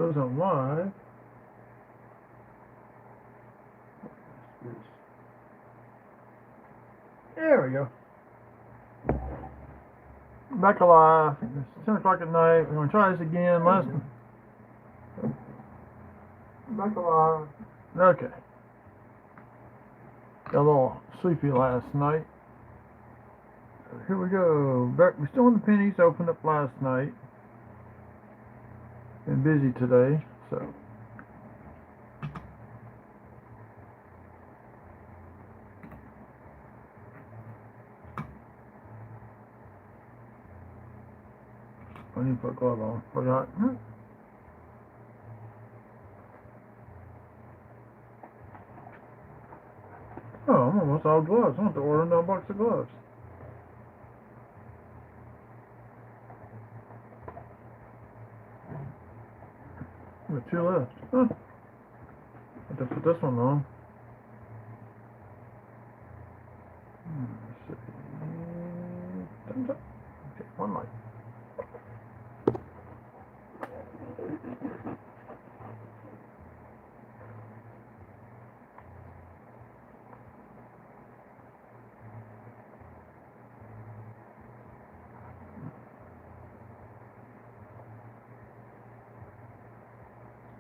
Goes on live. There we go. Back alive. It's 10 o'clock at night. We're going to try this again. Back alive. Okay. Got a little sleepy last night. Here we go. We're still in the pennies. Opened up last night. Been busy today, so. I need to put a glove on. Forgot. Oh, I'm almost out of gloves. I have to order another box of gloves. Got 2 left. Huh. I have to put this one on. Let's see. Okay, one light.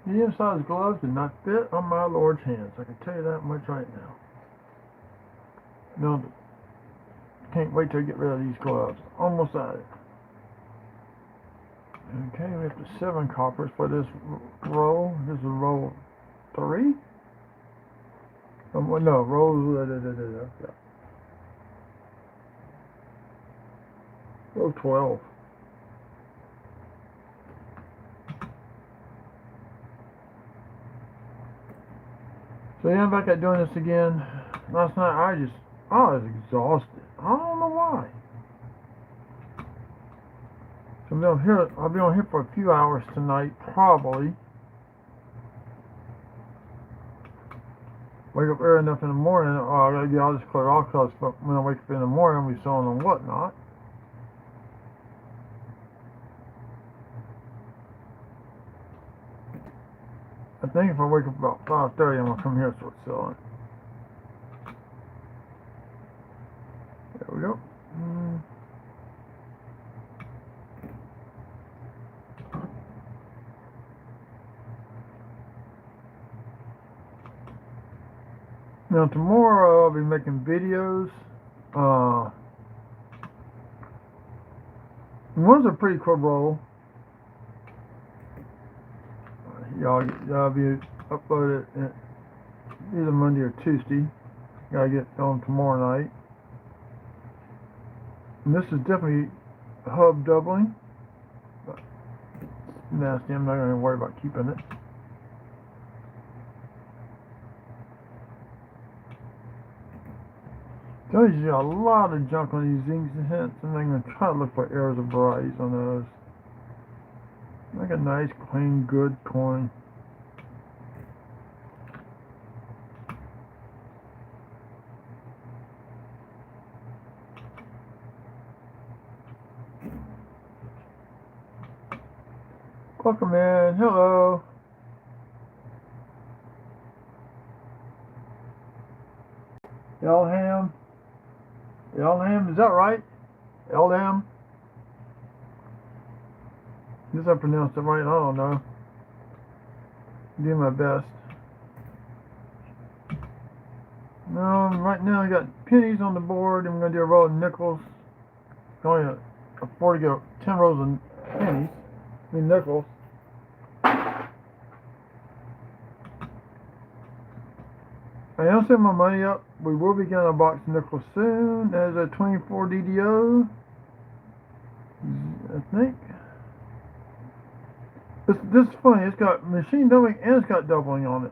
Medium-sized gloves did not fit on my Lord's hands. I can tell you that much right now. No, can't wait till I get rid of these gloves. Almost at it. Okay, we have the 7 coppers for this roll. This is roll 3. No, roll. Yeah. Roll 12. So yeah, I'm back at doing this again. Last night I was exhausted. I don't know why. So I'll be on here for a few hours tonight, probably. Wake up early enough in the morning. I'll just clear off because when I wake up in the morning, I'll be sewing and whatnot. I think if I wake up about 5:30, I'm gonna come here and start selling. There we go. Now tomorrow I'll be making videos. One's a pretty cool roll. Y'all be uploaded either Monday or Tuesday. Gotta get on tomorrow night. And this is definitely hub doubling. But it's nasty. I'm not gonna worry about keeping it. There's usually a lot of junk on these zincs and hints, and I'm going to try to look for errors of varieties on those. Make a nice, clean, good coin. Welcome in. Hello. Elham. Elham, is that right? Elham? Guess I pronounced it right, I don't know. Do my best. Right now I got pennies on the board, and we're going to do a roll of nickels. Can only afford to go 10 rows of pennies. Nickels. I am setting my money up. We will be getting a box of nickels soon. There's a 24 DDO, I think. This is funny. It's got machine doubling and it's got doubling on it.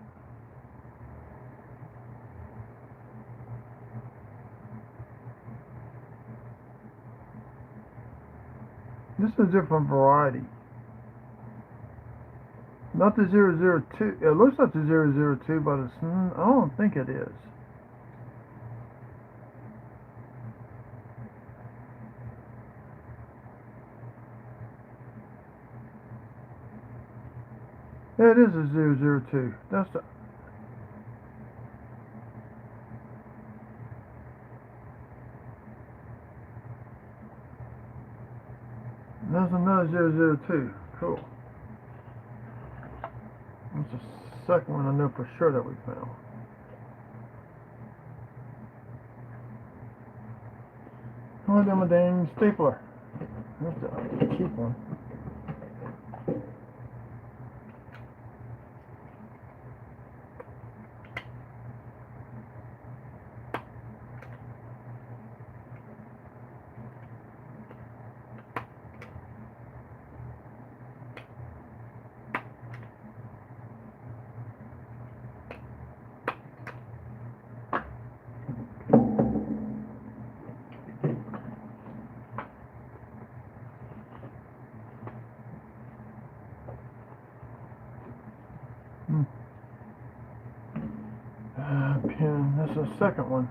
This is a different variety. Not the 002. It looks like the 002, but it's, I don't think it is. Yeah, it is a 002. That's the. That's another 002. Cool. That's the second one I know for sure that we found. Oh, damn, a dang stapler. That's the cheap one. Pen. That's the second one.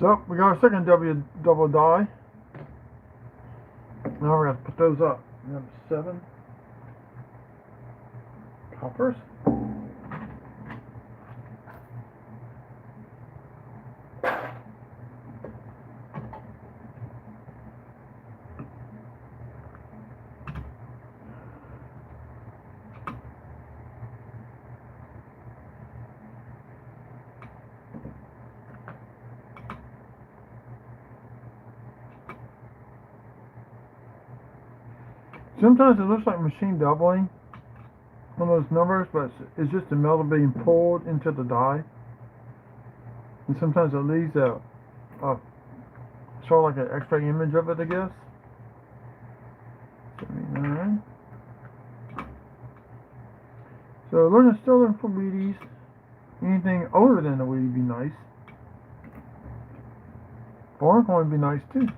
So we got our second W double die. Now we're gonna put those up. We have 7 coppers. Sometimes it looks like machine doubling on those numbers, but it's just the metal being pulled into the die. And sometimes it leaves a sort of like an X-ray image of it, I guess. 79. So still looking for Wheaties. Anything older than a Wheatie would be nice. Foreign coin would be nice too.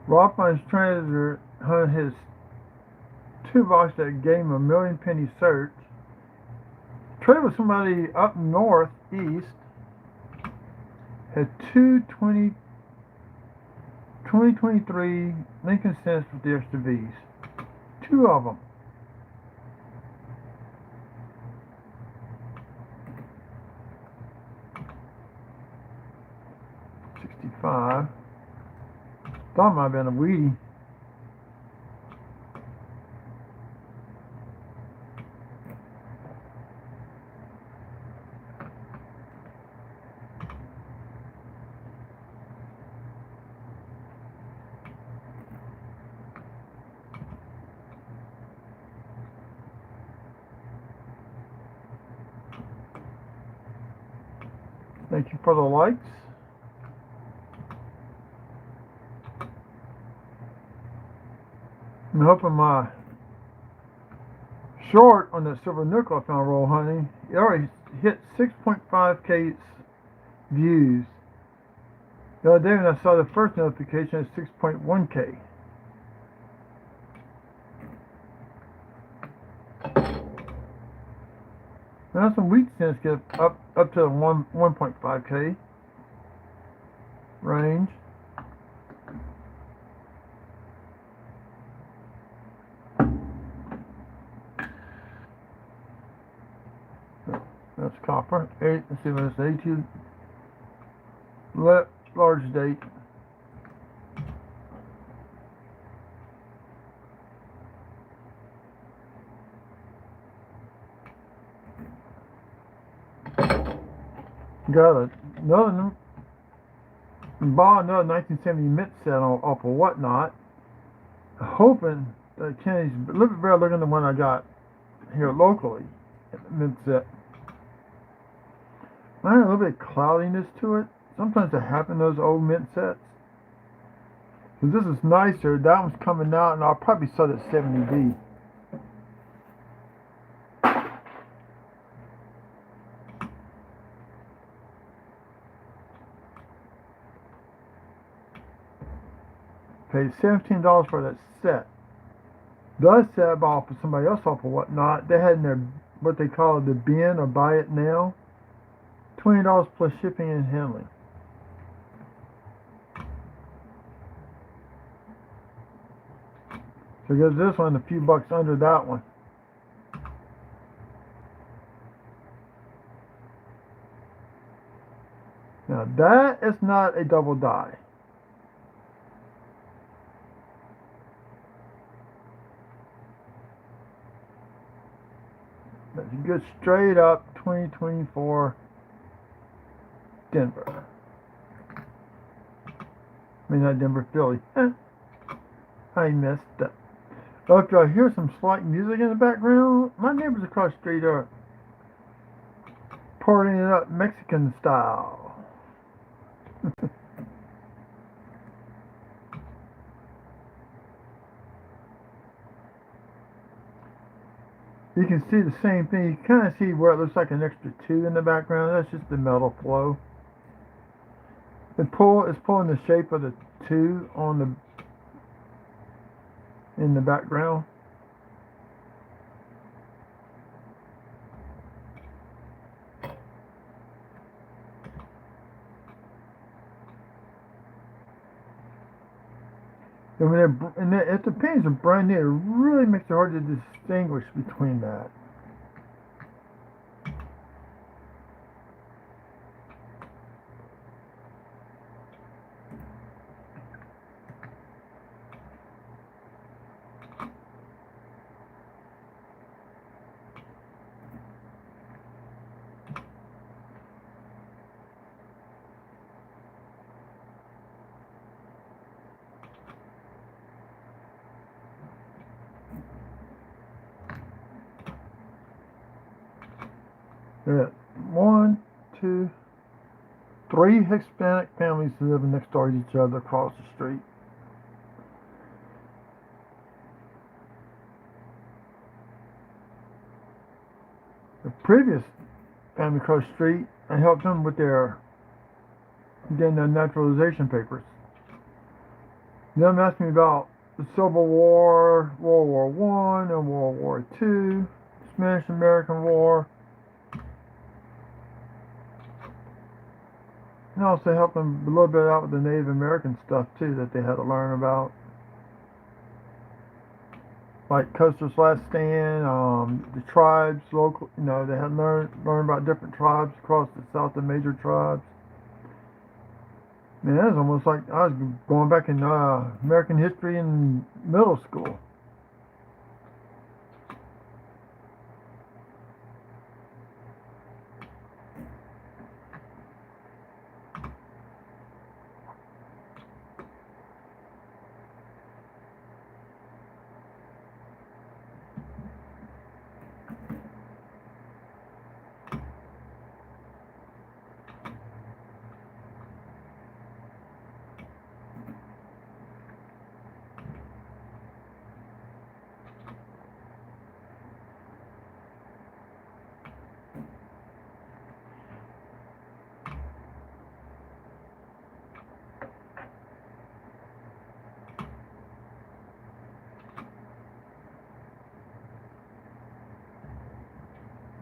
Rob finds treasure on his toolbox that gave him a million penny search. Traded with somebody up north east. Had 2023 Lincoln cents with the extra V's. 2 of them. $65. Thought it might have been a Wheatie. Thank you for the likes. I'm hoping my short on the silver nickel I found roll hunting, it already hit 6.5K views. The other day when I saw the first notification, it's 6.1K. Now some wheat cents get up to 1.5K range. That's copper. Let's see what it's 82 large date. Got another bought another 1970 mint set off of Whatnot. Hoping that Kenny's a little bit better looking than the one I got here locally. Mint set. I had a little bit of cloudiness to it. Sometimes that happens in those old mint sets. This is nicer. That one's coming out, and I'll probably sell it 70B. Paid $17 for that set. The set I bought for somebody else off or whatnot. They had in their what they call the bin or buy it now. $20 plus shipping and handling. So get this one a few bucks under that one. Now that is not a double die. That's a good straight up 2024 Denver. I mean not Denver, Philly. I messed up. If y'all hear some slight music in the background, my neighbors across the street are partying it up Mexican style. You can see the same thing. You kind of see where it looks like an extra 2 in the background. That's just the metal flow. It's pulling the shape of the 2 on in the background. And if the pennies are brand new, it really makes it hard to distinguish between that. There are 1, 2, 3 Hispanic families living next door to each other across the street. The previous family across the street, I helped them with getting their naturalization papers. Them asked me about the Civil War, World War I, and World War II, Spanish-American War. And also helped them a little bit out with the Native American stuff too that they had to learn about. Like Custer's Last Stand, the tribes, local, they had to learn about different tribes across the South, the major tribes. Man, that was almost like I was going back in American history in middle school.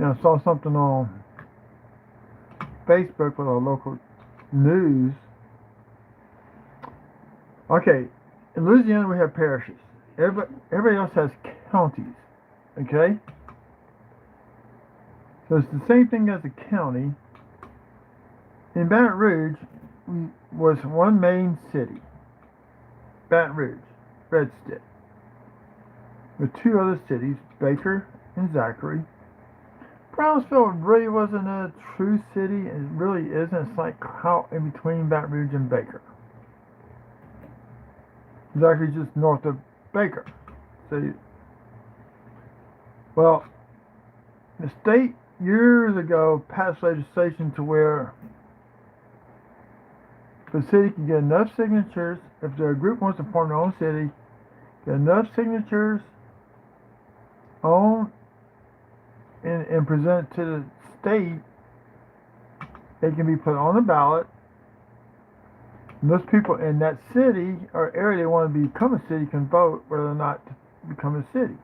I saw something on Facebook with our local news. Okay, in Louisiana we have parishes. Everybody else has counties. Okay? So it's the same thing as a county. In Baton Rouge was one main city. Baton Rouge, Red Stick. With 2 other cities, Baker and Zachary. Brownsville really wasn't a true city. It really isn't. It's like out in between Baton Rouge and Baker. Zachary's just north of Baker. So, well, the state years ago passed legislation to where the city can get enough signatures, if a group wants to form their own city, get enough signatures on and present to the state, they can be put on the ballot, And those people in that city or area that want to become a city can vote whether or not to become a city.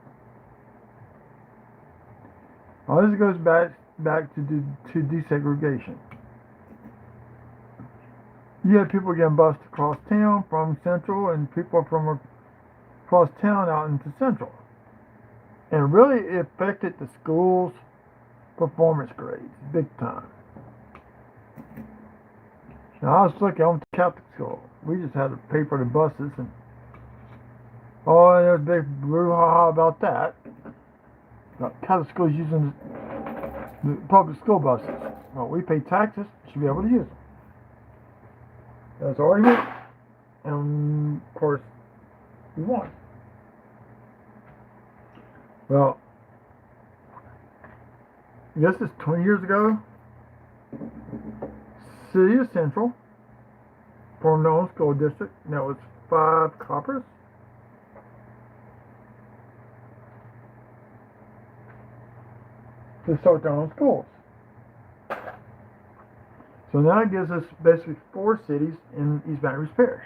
All this goes back to desegregation. You have people getting bused across town from Central, and people from across town out into Central, and really it affected the schools' performance grades big time. Now I was looking, I went to Catholic school. We just had to pay for the buses, and oh, there was a big brouhaha about that. Catholic schools using the public school buses. Well, we pay taxes, should be able to use them. That's argument, and of course, we won. Well, I guess it's 20 years ago. City of Central formed their own school district, and that was 5 coppers. To start their own schools. So now it gives us basically 4 cities in East Baton Rouge Parish.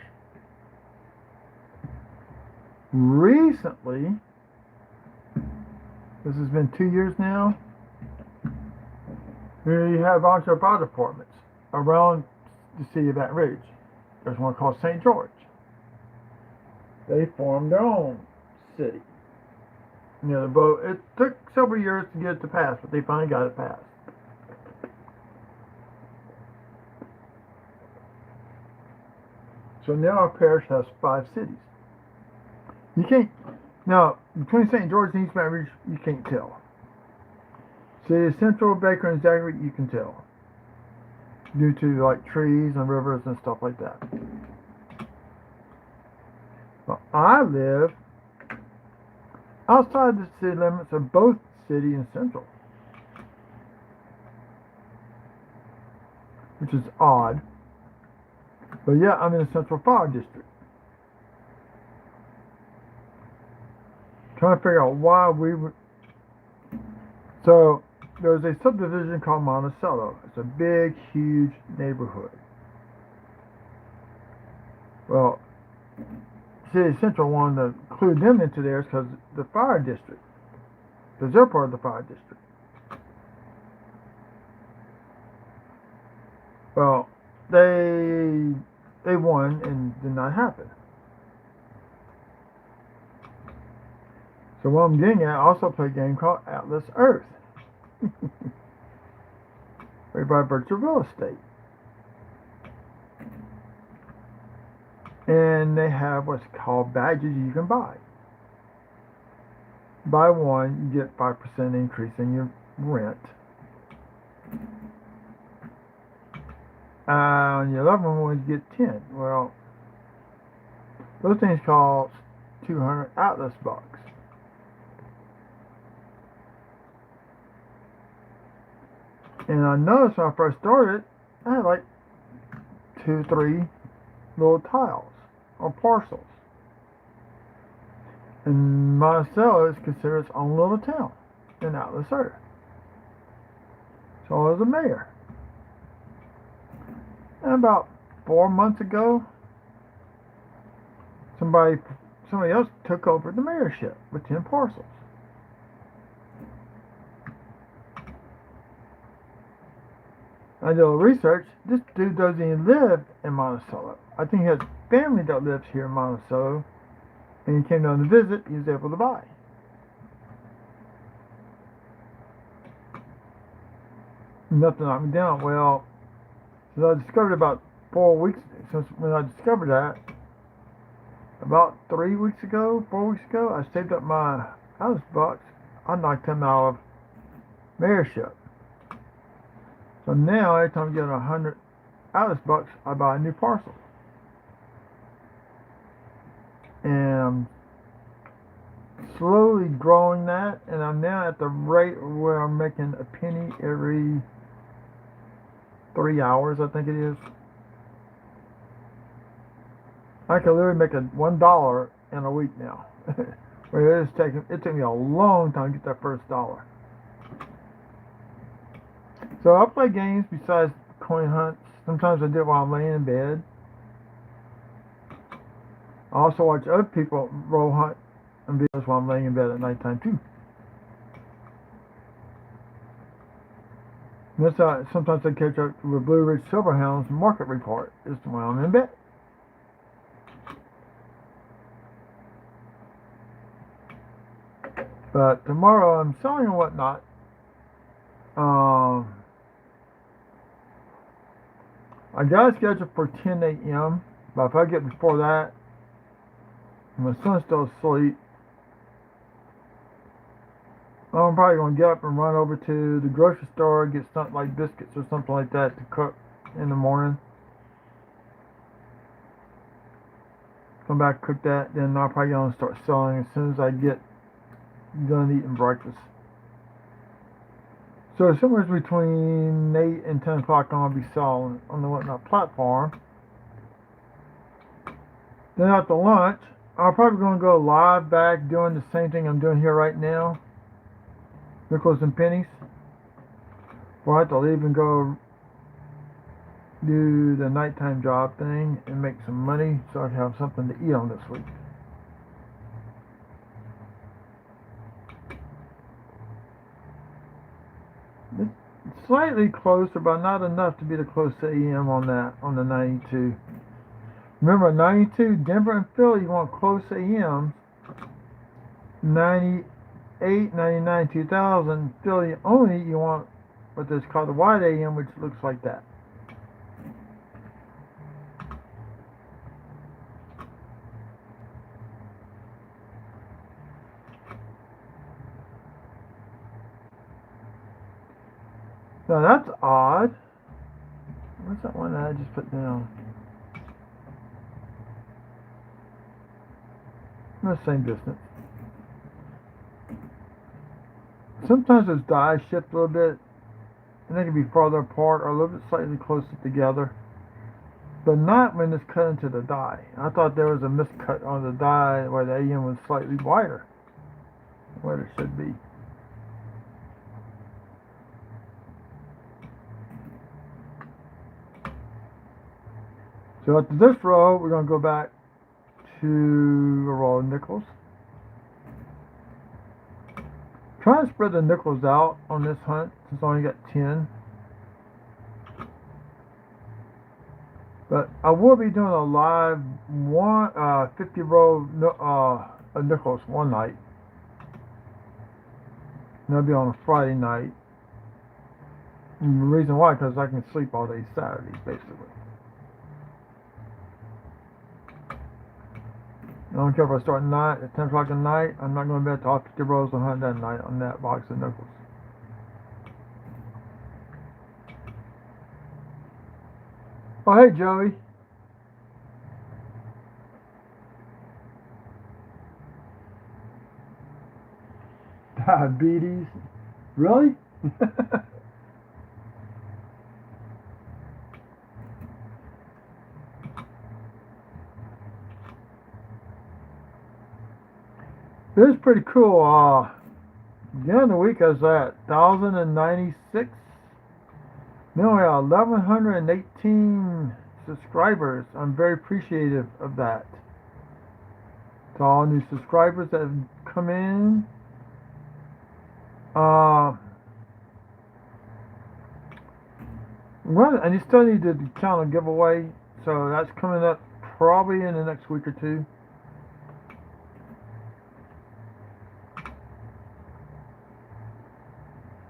Recently, this has been 2 years now, we have volunteer fire departments around the city of Baton Rouge. There's one called St. George. They formed their own city. You know, the vote, it took several years to get it to pass, but they finally got it passed. So now our parish has 5 cities. You can't, now, between St. George and East Baton Rouge, you can't tell. City of Central, Baker, and Zachary, you can tell. Due to, like, trees and rivers and stuff like that. Well, I live outside the city limits of both City and Central, which is odd. But yeah, I'm in the Central Fire District. Trying to figure out why we would. So there's a subdivision called Monticello. It's a big, huge neighborhood. Well, City Central wanted to include them into theirs because the fire district, because they're part of the fire district. Well, they won and did not happen. So what I'm getting at, I also play a game called Atlas Earth. Right by virtual real estate. And they have what's called badges you can buy. Buy one, you get 5% increase in your rent. On the 11 one, you get 10. Well, those things cost 200 Atlas bucks. And I noticed when I first started, I had like 2, 3 little tiles or parcels. And Monticello is considered its own little town in Atlas Earth. So I was a mayor. And about 4 months ago, somebody else took over the mayorship with 10 parcels. I did a little research. This dude doesn't even live in Monticello. I think he has family that lives here in Monticello. And he came down to visit. He was able to buy. Nothing knocked me down. Well, since I discovered about 4 weeks, since when I discovered that, about 3 weeks ago, 4 weeks ago, I saved up my house bucks. I knocked him out of mayorship. So now, every time I get 100 Atlas bucks, I buy a new parcel. And I'm slowly growing that, and I'm now at the rate where I'm making a penny every 3 hours, I think it is. I can literally make $1 in a week now. Where it took me a long time to get that first dollar. So I play games besides coin hunts. Sometimes I do it while I'm laying in bed. I also watch other people roll hunt and videos while I'm laying in bed at nighttime too. And that's how sometimes I catch up with Blue Ridge Silverhound's market report is when I'm in bed. But tomorrow I'm selling and whatnot. I got it scheduled for 10 a.m. But if I get before that, my son's still asleep, I'm probably going to get up and run over to the grocery store, get something like biscuits or something like that to cook in the morning. Come back, cook that, then I'll probably going to start selling as soon as I get done eating breakfast. So somewhere between 8 and 10 o'clock I'm going to be selling on the Whatnot platform. Then after lunch, I'm probably going to go live back doing the same thing I'm doing here right now. Nickels and pennies. Or I have to leave and go do the nighttime job thing and make some money so I can have something to eat on this week. It's slightly closer, but not enough to be the close AM on that, on the 92. Remember, 92, Denver and Philly, you want close AMs. 98, 99, 2000, Philly only, you want what is called the wide AM, which looks like that. Now that's odd. What's that one that I just put down? The same distance. Sometimes those dies shift a little bit, and they can be farther apart or a little bit slightly closer together, but not when it's cut into the die. I thought there was a miscut on the die where the AM was slightly wider, where it should be. So after this row, we're going to go back to a row of nickels. Try to spread the nickels out on this hunt since I only got 10. But I will be doing a live 50 row of nickels one night. And that'll be on a Friday night. And the reason why, because I can sleep all day Saturday, basically. I don't care if I start at 10 o'clock at night. I'm not going to bet all 50 rows of hunt that night on that box of nickels. Oh, hey, Joey. Diabetes? Really? This is pretty cool. The end of the week I was at 1,096. Now we have 1,118 subscribers. I'm very appreciative of that. To all new subscribers that have come in. And you still need the channel giveaway, so that's coming up probably in the next week or two.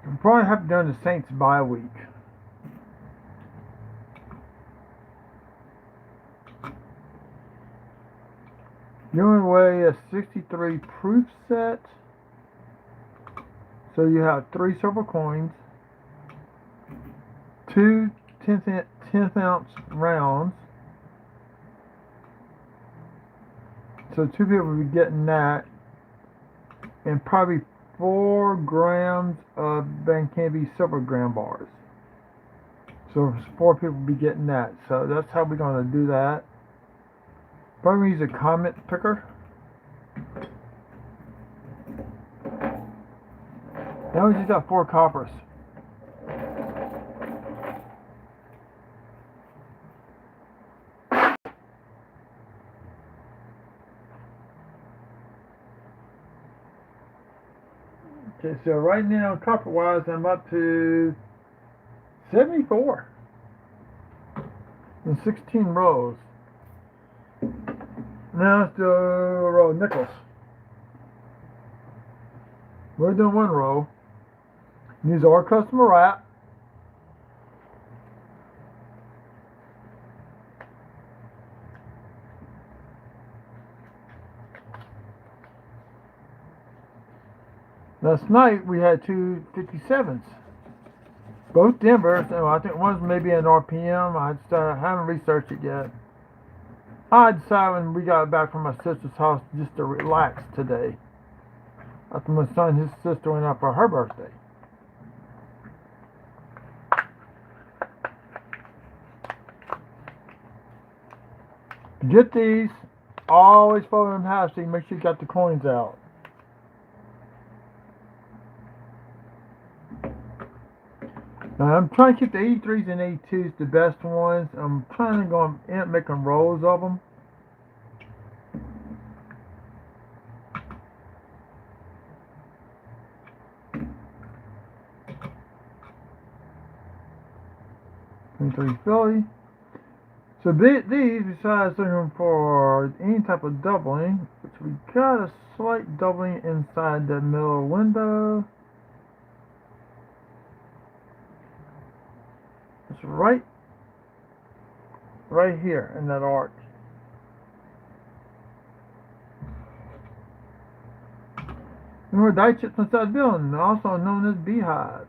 I'll probably have to do the Saints bye week. Giving away a 63 proof set. So you have 3 silver coins, 2 10th ounce rounds. So 2 people will be getting that, and probably 4 grams of Bancanby silver gram bars. So 4 people will be getting that. So that's how we're going to do that. Probably use a comment picker. Now we just got 4 coppers. Okay, so right now, copper-wise, I'm up to 74 in 16 rows. Now let's do a row of nickels. We're doing one row. Use our customer wrap. Last night we had two 57s. Both Denver. So I think one's maybe an RPM. I haven't researched it yet. I decided when we got back from my sister's house just to relax today. After my son and his sister went out for her birthday. Get these. Always fold them in half so you make sure you got the coins out. Now I'm trying to keep the 83s and 82s the best ones. I'm trying to go and make them rolls of them. Three Philly. So these, besides looking for any type of doubling, which we got a slight doubling inside the middle window. It's right here in that arc. And more die chips inside the building, also known as beehives.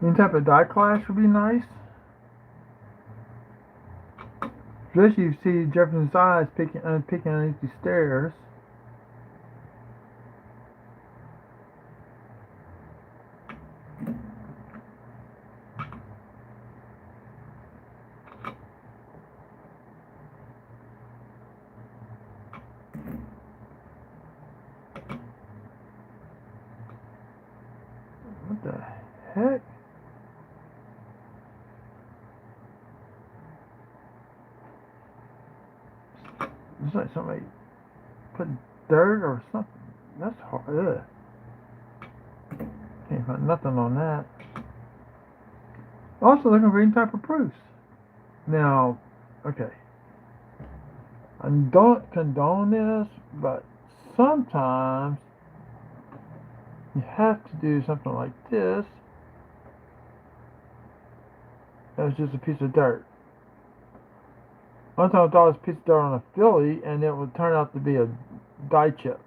Any type of die clash would be nice. Especially if you see Jefferson's eyes peeking underneath the stairs. What the heck? It's like somebody put dirt or something. That's hard. Ugh. Can't find nothing on that. Also looking for any type of proofs. Now, okay. I don't condone this, but sometimes you have to do something like this. That was just a piece of dirt. One time I thought it was a piece of dirt on a Philly, and it would turn out to be a die chip.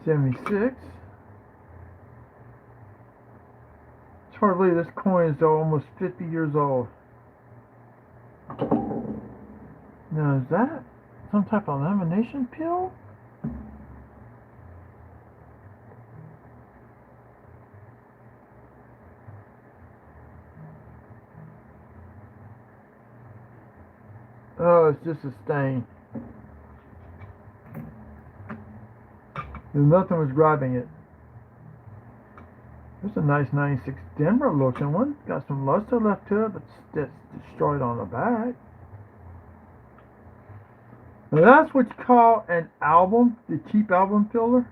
'76. It's hard to believe this coin is almost 50 years old. Now is that some type of lamination peel? Oh, it's just a stain. Nothing was grabbing it. There's a nice 96 Denver looking one. Got some luster left to it, but it's destroyed on the back. Now that's what you call an album, the cheap album filler.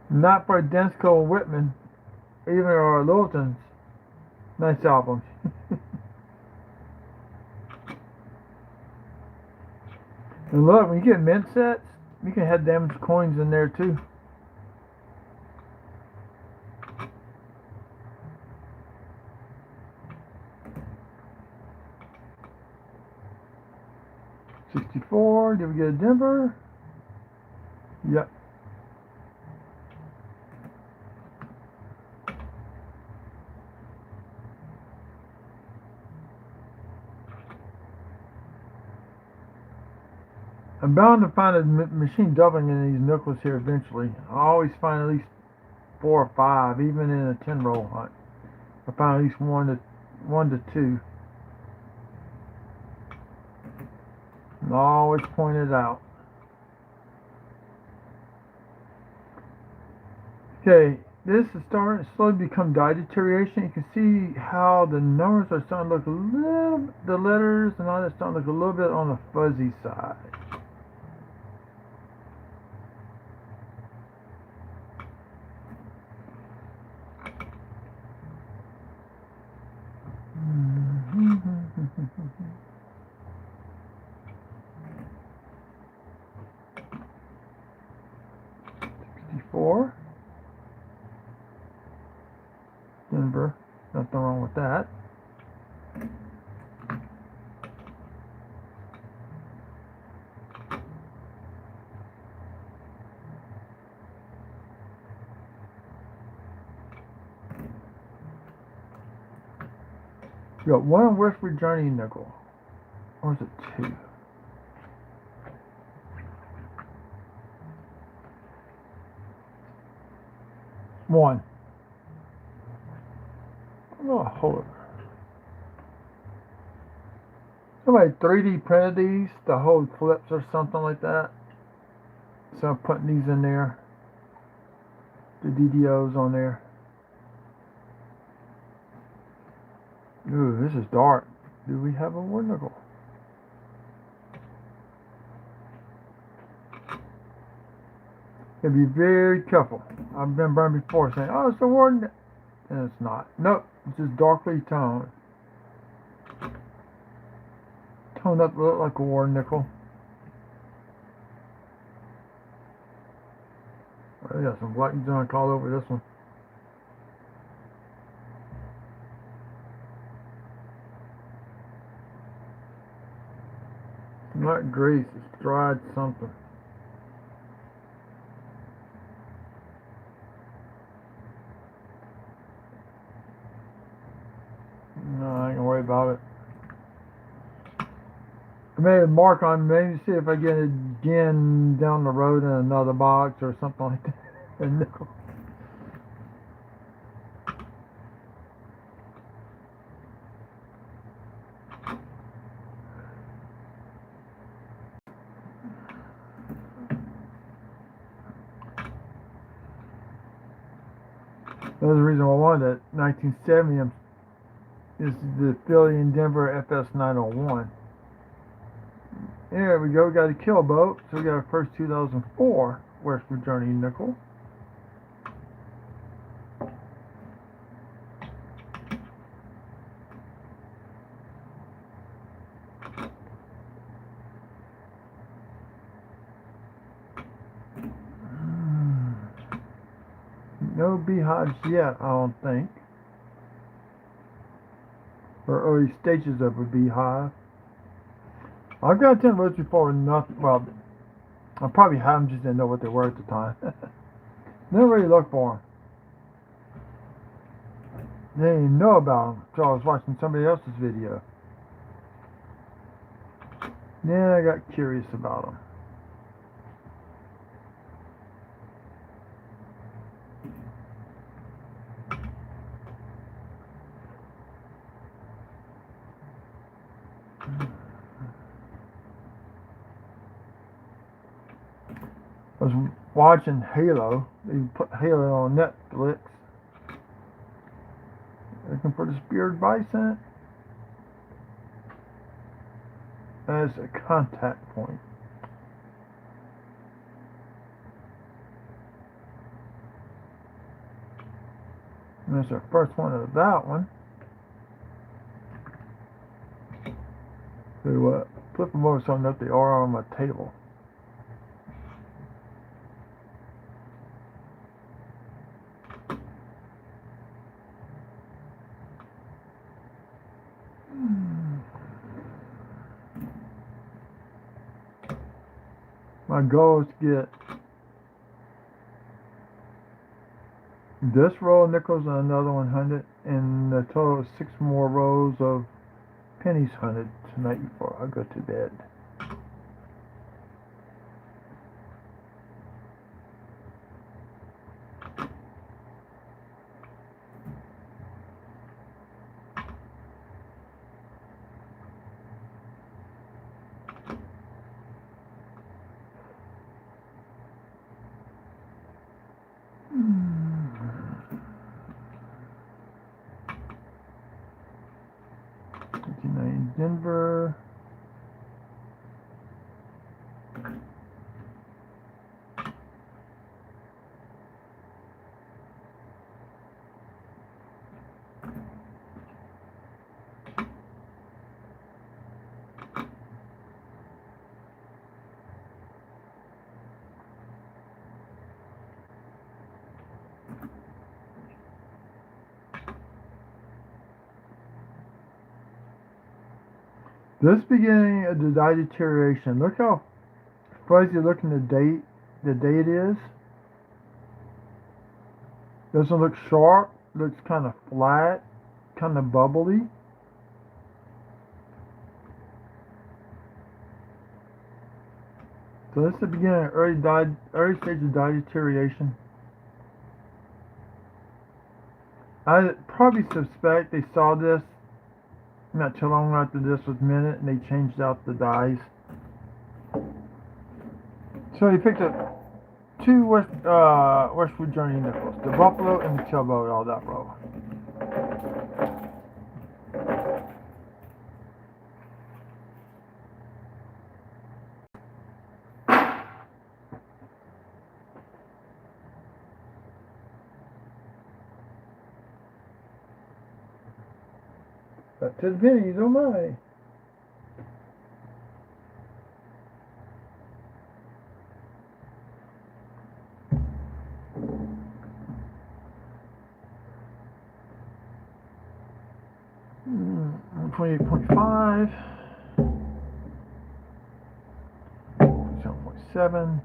Not for Densko and Whitman, even our Littleton's nice albums. And look, when you get mint sets, you can have damaged coins in there too. '64. Did we get a Denver? Yep. I'm bound to find a machine doubling in these nickels here eventually. I always find at least 4 or 5, even in a 10 roll hunt. I found at least one to two. And I always point it out. Okay, this is starting to slowly become die deterioration. You can see how the numbers are starting to look a little, the letters and all that starting to look a little bit on the fuzzy side. Four. Denver. Nothing wrong with that. You got one West Virginia nickel. Or is it two? One. Oh, hold it. Somebody 3D printed these to hold flips or something like that. So I'm putting these in there. The DDOs on there. Ooh, this is dark. Do we have a war nickel? Be very careful. I've been burned before saying, oh, it's a war nickel. And it's not. Nope, it's just darkly toned. Toned up to look like a war nickel. Oh, got some black and junk all over this one. Not grease, it's dried something. No, I ain't gonna worry about it. I made a mark on maybe see if I get it again down the road in another box or something like that. A nickel. That's the reason I wanted it. 1970 is the Philly and Denver FS 901. There we go. We got a kill boat. So we got our first 2004 West Virginia nickel. No beehives yet, I don't think. Or early stages of a beehive. I've got 10 votes before nothing. Well, I probably have them, just didn't know what they were at the time. Never really looked for them. Didn't even know about them until I was watching somebody else's video. Then I got curious about them. I was watching Halo. They put Halo on Netflix. Looking for the speared bison as a contact point. And that's our first one of that one. So what? Flip them over so I know what they are on my table. My goal is to get this row of nickels and another 100, and a total of 6 more rows of pennies hunted tonight before I go to bed. Denver. This beginning of the die deterioration. Look how fuzzy looking the date is. Doesn't look sharp. Looks kind of flat, kind of bubbly. So this is the beginning of early stage of die deterioration. I probably suspect they saw this not too long after this was minted, and they changed out the dies. So he picked up two Westwood Journey nickels, the Buffalo and the Tillboat, all that row. Back to the pennies, oh my. Mm, 28.5, 7.7.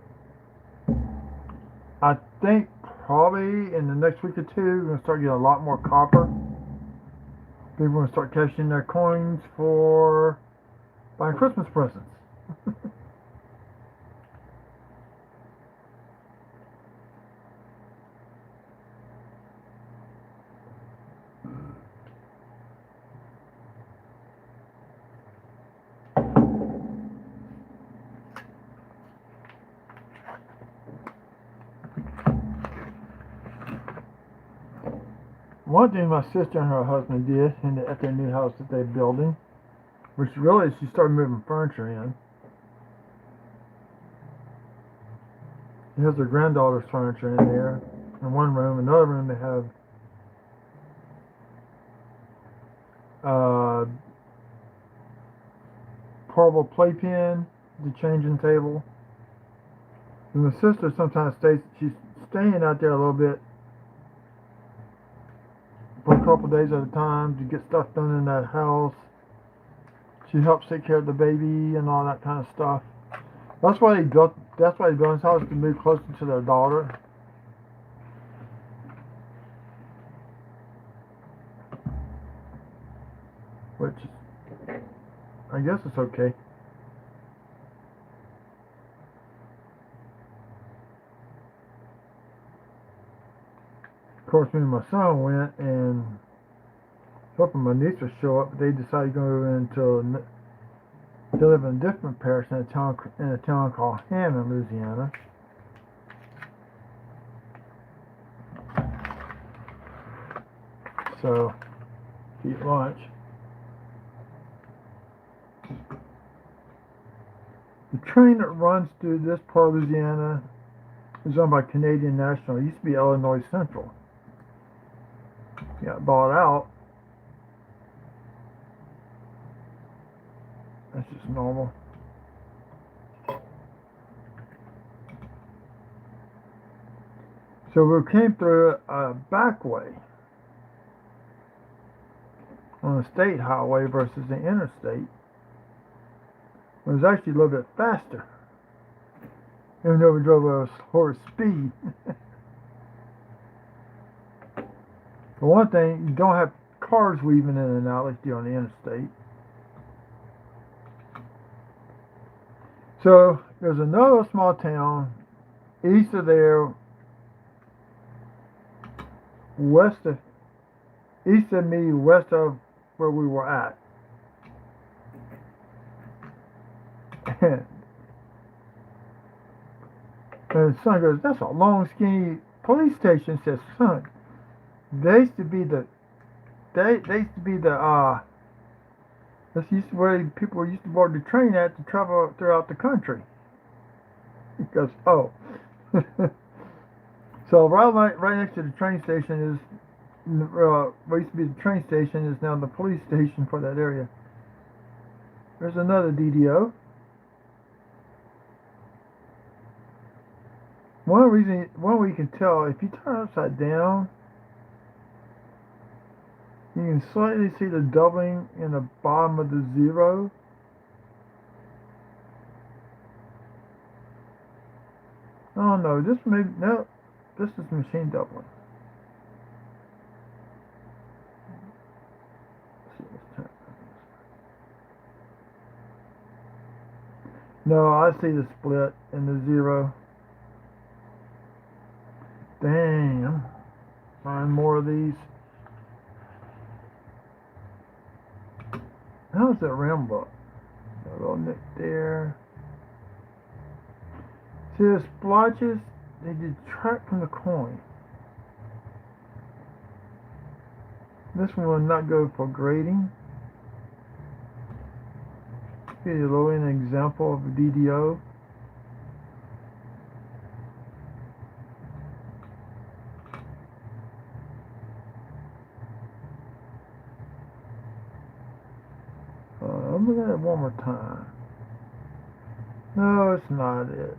I think probably in the next week or two we're going to start getting a lot more copper. People are going to start cashing their coins for buying Christmas presents. One thing my sister and her husband did at their new house that they're building, which really she started moving furniture in. She has her granddaughter's furniture in there in one room. Another room they have portable playpen, the changing table. And my sister sometimes she's staying out there a little bit for a couple days at a time to get stuff done in that house. She helps take care of the baby and all that kind of stuff. That's why they built this house, to move closer to their daughter. Which, I guess it's okay. Of course, me and my son went and hoping my niece would show up, but they decided to go they live in a different parish in a town called Hammond, Louisiana. So, eat lunch. The train that runs through this part of Louisiana is owned by Canadian National. It used to be Illinois Central. It got bought out. That's just normal. So we came through a back way on the state highway versus the interstate. It was actually a little bit faster, even though we drove at a slower speed. For one thing, you don't have cars weaving in and out like you do on the interstate. So there's another small town east of there, east of me, west of where we were at. And the son goes, "That's a long, skinny police station." Says, "Son, they used to be the That's used to where people used to board the train at to travel throughout the country. Because oh, so right next to the train station is what used to be the train station is now the police station for that area. There's another DDO. One way you can tell if you turn upside down, you can slightly see the doubling in the bottom of the zero. Oh no, this may no, this is machine doubling. No, I see the split in the zero. Damn. Find more of these. How's that rim look? A little nick there. See the splotches? They detract from the coin. This one will not go for grading. Give you a little an example of a DDO. I'm looking at it one more time. No, it's not it.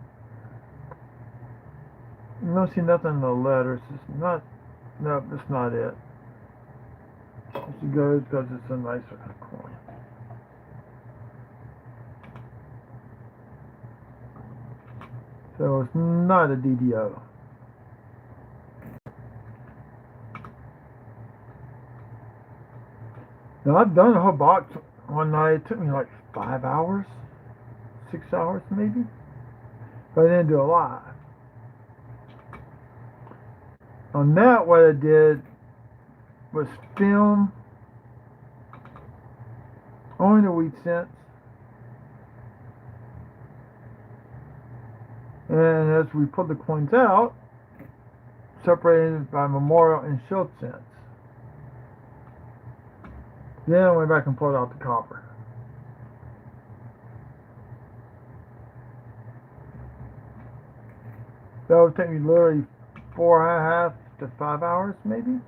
You don't see nothing in the letters. It's not. Nope, it's not it. It goes because it's a nicer coin. So it's not a DDO. Now I've done a whole box one night. It took me like 5 hours, 6 hours maybe. But I didn't do a lot. On that, what I did was film only the wheat cents. And as we pulled the coins out, separated by memorial and shield cents. Then I went back and pulled out the copper. That would take me literally 4.5 to 5 hours, maybe.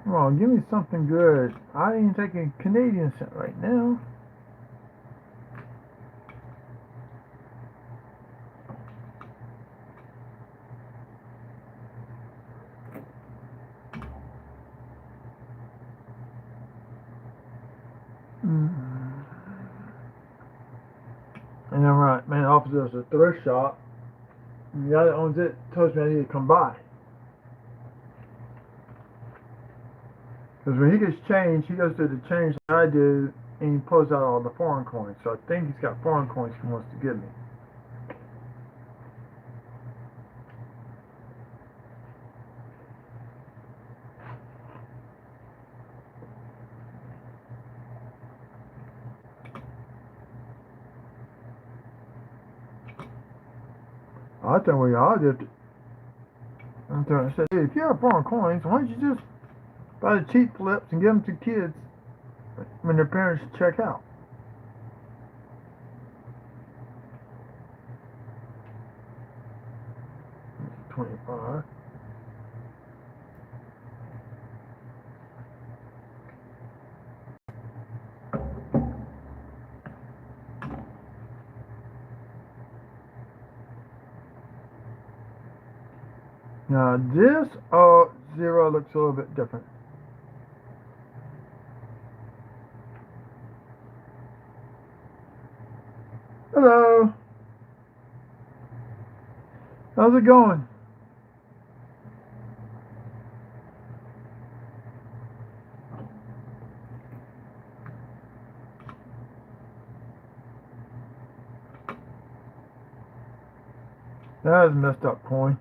Come on, give me something good. I ain't taking Canadian cent right now. And I'm right, man, opposite is a thrift shop. The guy that owns it tells me I need to come by. Because when he gets change, he goes through the change that I do, and he pulls out all the foreign coins. So I think he's got foreign coins he wants to give me. I tell you what I did. I said, hey, if you have foreign coins, why don't you just buy the cheap flips and give them to kids when their parents check out? $25. Now this zero looks a little bit different. Hello. How's it going? That is a messed up coin.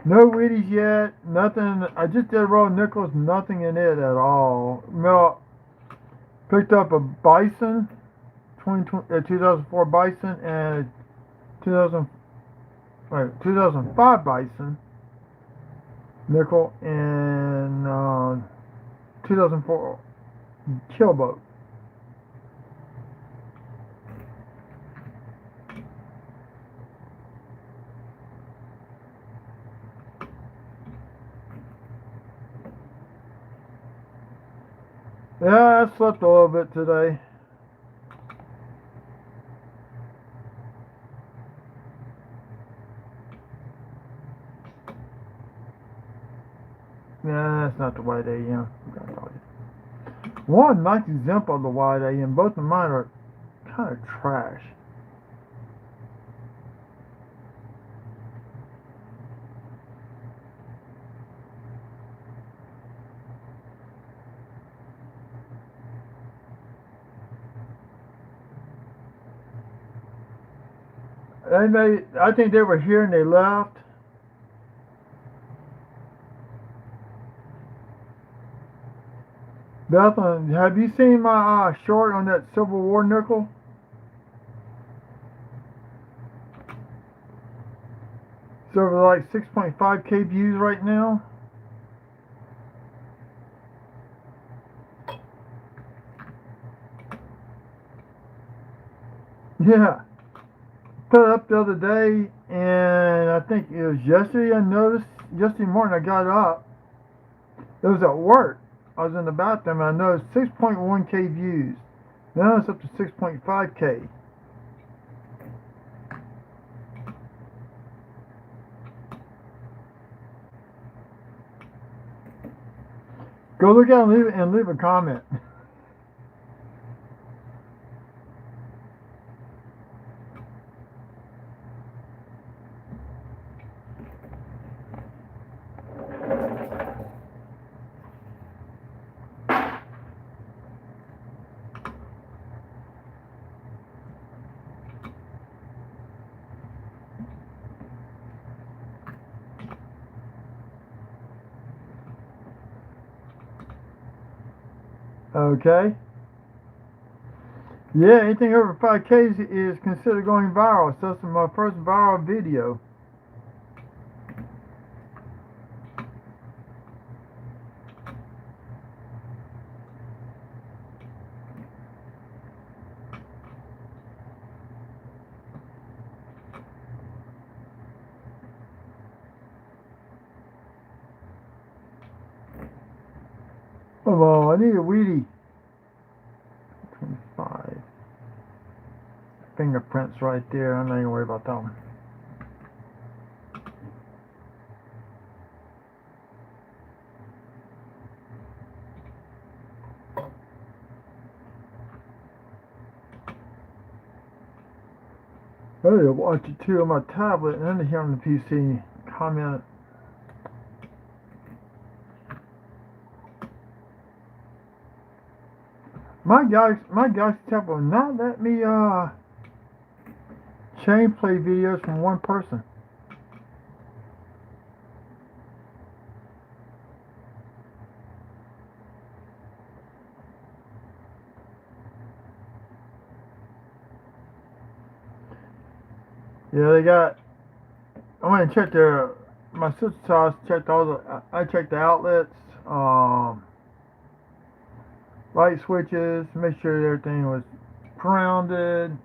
No Wheaties yet. Nothing. I just did roll nickels. Nothing in it at all. Well, picked up a Bison, 2004 Bison, and 2000, 2005 Bison nickel, and 2004 Killboat. Yeah, I slept a little bit today. Nah, that's not the white AM. One nice example of the white AM. Both of mine are kind of trash. I think they were here and they left. Bethlehem, have you seen my short on that Civil War nickel? It's over like 6.5K views right now. Yeah. Put it up the other day, and I think it was yesterday I noticed. Yesterday morning I got up. It was at work. I was in the bathroom and I noticed 6.1K views. Now it's up to 6.5K. Go look at it and leave a comment. Okay. Yeah, anything over 5K is considered going viral. So this is my first viral video. Oh, I need a Wheatie. 25. Fingerprints right there. I'm not even worried about that one. I need to watch it too on my tablet and then here on the PC. Comment. My guy's tab will not let me chain play videos from one person. Yeah, they got. I went and checked my sister's house. Checked all the. I checked the outlets, light switches, make sure everything was grounded.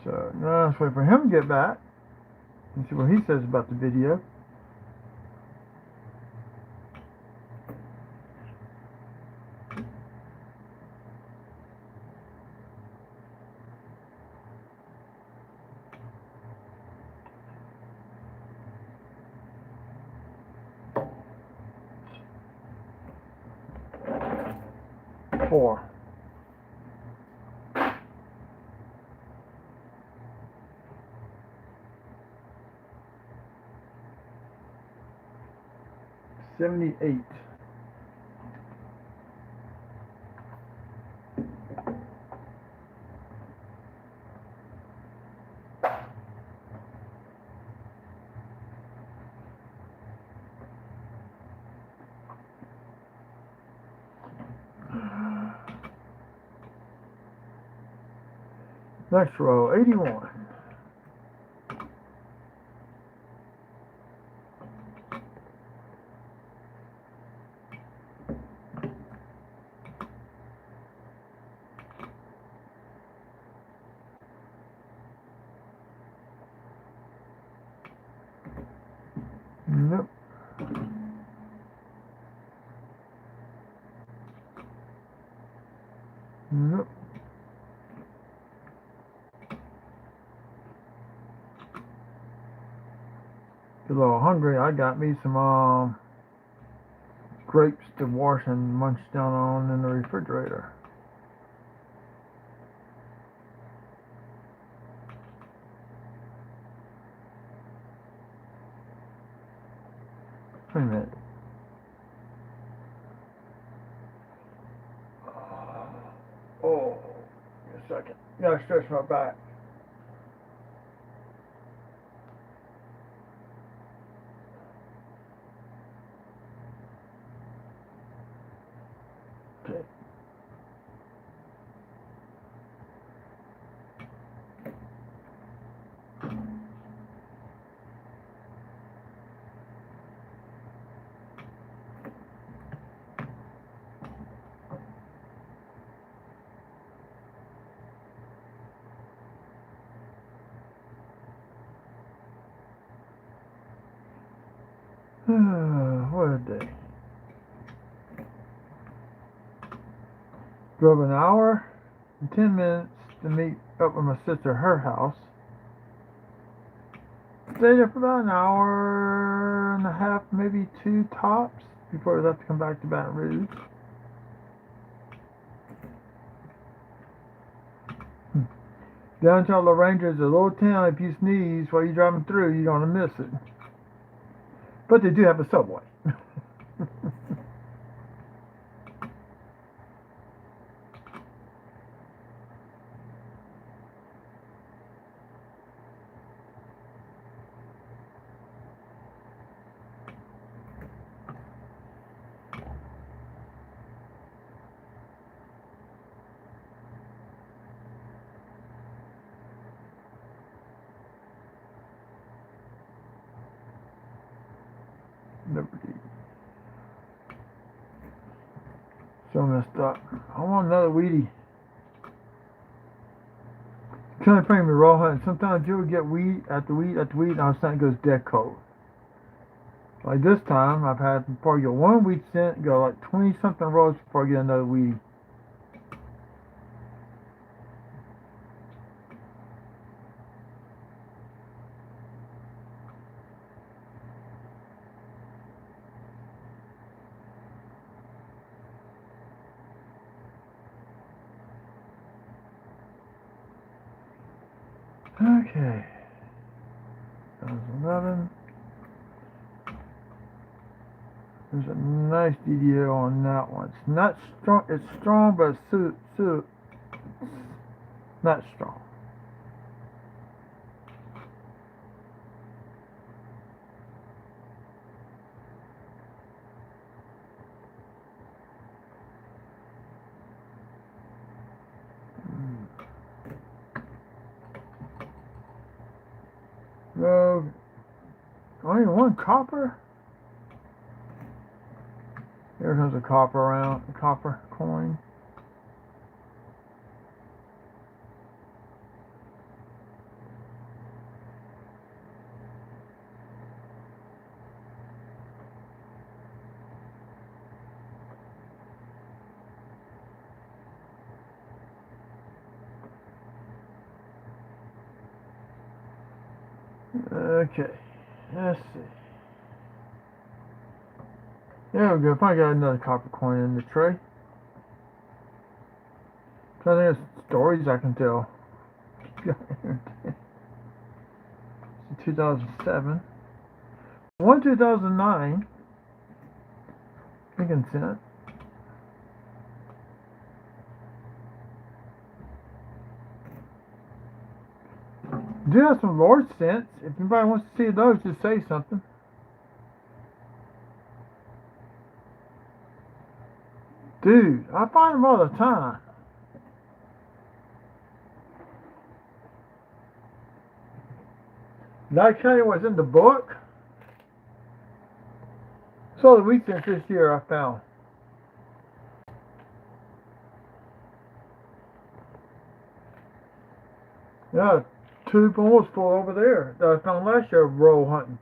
So now let's wait for him to get back and see what he says about the video. Four. 78. Next row, 81. Nope. Nope. A little hungry. I got me some grapes to wash and munch down on in the refrigerator. Wait a minute. Oh, give me a second. Gotta stretch my back. Okay. What a day. Drove an hour and 10 minutes to meet up with my sister at her house. Stayed there for about an hour and a half, maybe two tops, before we have to come back to Baton Rouge. Downtown La Ranger is a little town. If you sneeze while you're driving through, you're going to miss it. But they do have a subway. Liberty. So messed up. I want another weedy. Kind of bring me raw hunting. Sometimes you would get weed after weed after weed, and all of a sudden it goes dead cold. Like this time, I've had before I get one weed scent, go like 20 something rows before I get another weed. Okay. That was 11. There's a nice DDO on that one. It's not strong. It's strong, but it's not strong. No, only one copper. There comes a copper coin. Okay, let's see. There we go. Finally got another copper coin in the tray. So I think there's stories I can tell. 2007. One 2009. You can send it. Do have some large cents. If anybody wants to see those, just say something. Dude, I find them all the time. Did I tell you what's in the book? So the wheat cents this year I found. Yeah, two bowls full over there that I found last year roll hunting.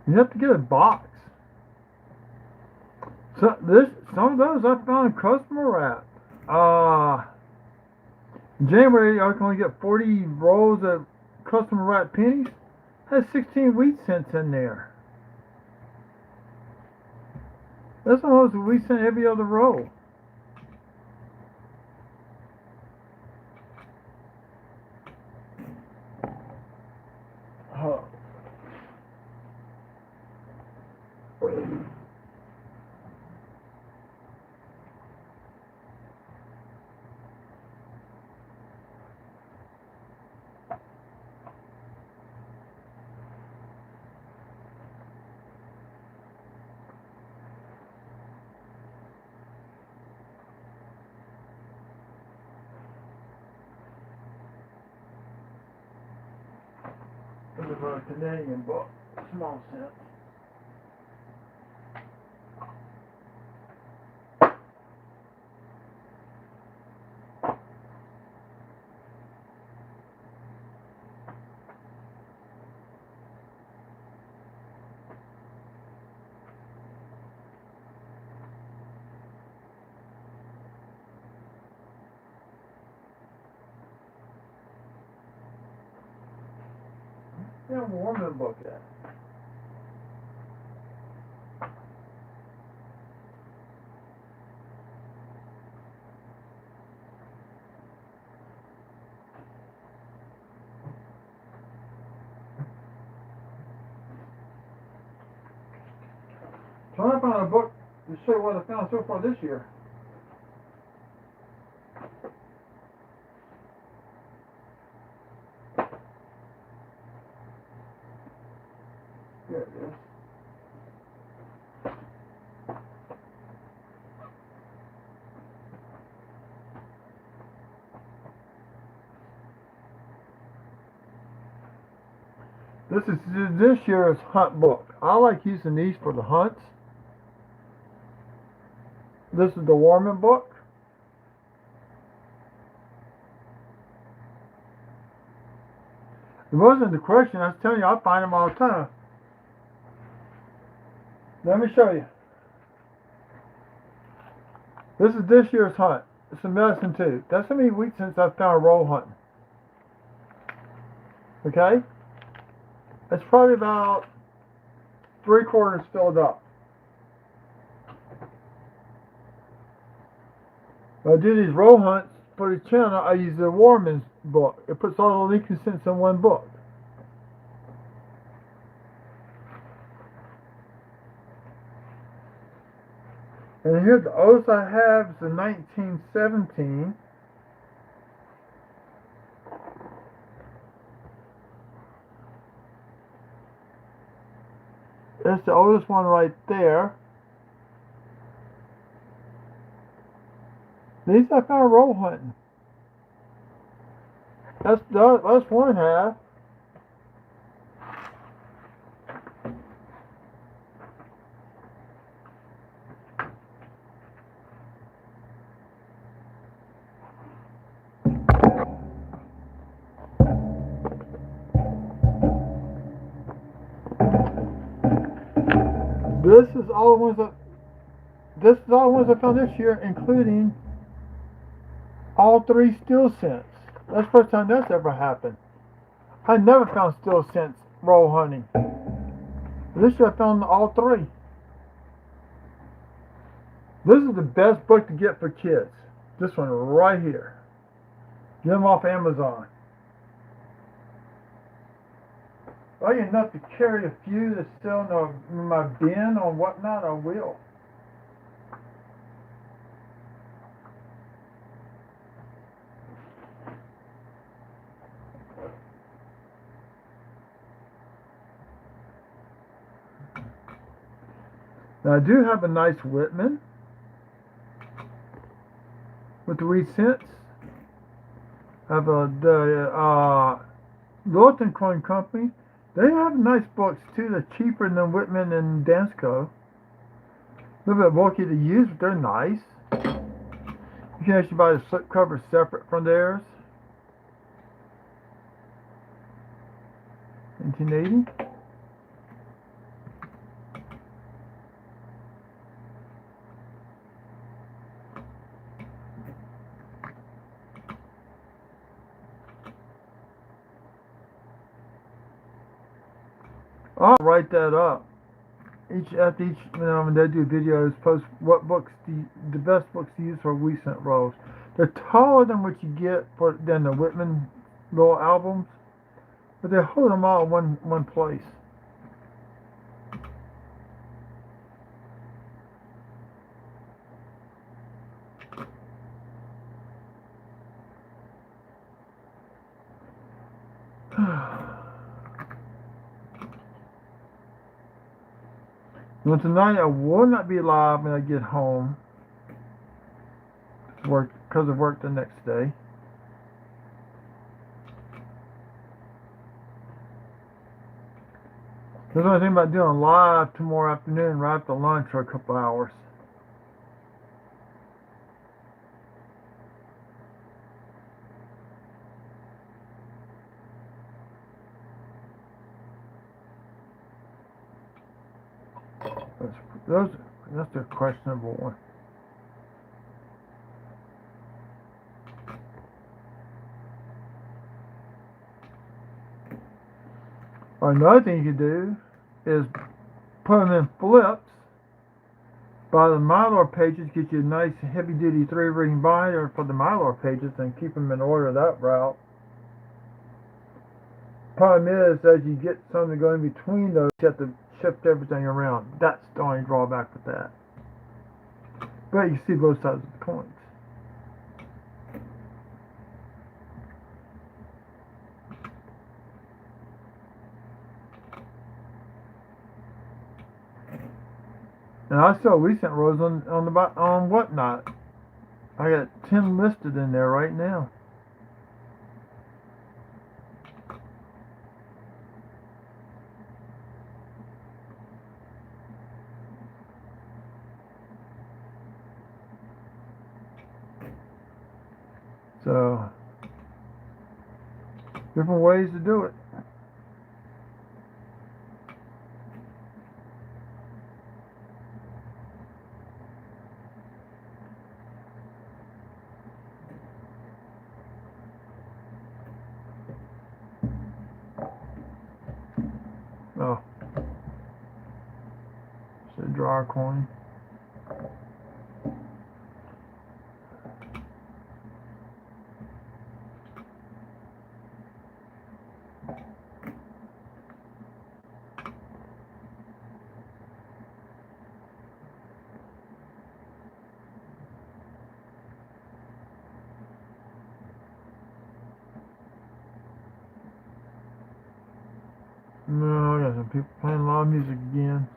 You have to get a box. So some of those I found customer wrap. January I can only get 40 rolls of customer wrap pennies. Has 16 wheat cents in there. That's almost a wheat cent every other roll. Oh. This is a Canadian book, small cents. Yeah, Mormon book that. So I found a book to show you what I found so far this year. Here it is. This is this year's hunt book. I like using these for the hunts. This is the Warman book. It wasn't the question. I was telling you, I find them all the time. Let me show you. This is this year's hunt. It's a medicine too. That's how many weeks since I found roll hunting. Okay? It's probably about 3/4 filled up. When I do these roll hunts for the channel, I use the Warman's book. It puts all the leaking scents in one book. And here the oath I have is the 1917. That's the oldest one right there. These I found roll hunting. That's one half. This is all the ones I found this year, including all 3 steel scents. That's the first time that's ever happened. I never found steel scents roll hunting. This year I found all 3. This is the best book to get for kids. This one right here. Get them off Amazon. Well, enough to carry a few that's still in my bin or whatnot, I will. Now, I do have a nice Whitman with the recents. I have the Lorton Coin Company. They have nice books too. They're cheaper than Whitman and Dansko. A little bit bulky to use, but they're nice. You can actually buy the slipcover separate from theirs. 1980. I'll write that up. After each, when they do videos, post what books the best books to use for recent rolls. They're taller than what you get than the Whitman little albums, but they hold them all in one place. Well, tonight I will not be live when I get home. Because of work the next day. There's only thing about doing live tomorrow afternoon right after lunch for a couple hours. That's a questionable one. Or another thing you could do is put them in flips. Buy the Mylor pages, get you a nice heavy-duty 3-ring binder for the Mylor pages, and keep them in order that route. Problem is, as you get something going between those, you have to shift everything around. That's the only drawback with that. But you see both sides of the coins. And I saw recent rolls on Whatnot. I got 10 listed in there right now. So, different ways to do it. Oh, it's a drawer coin. No, I got some people playing loud music again.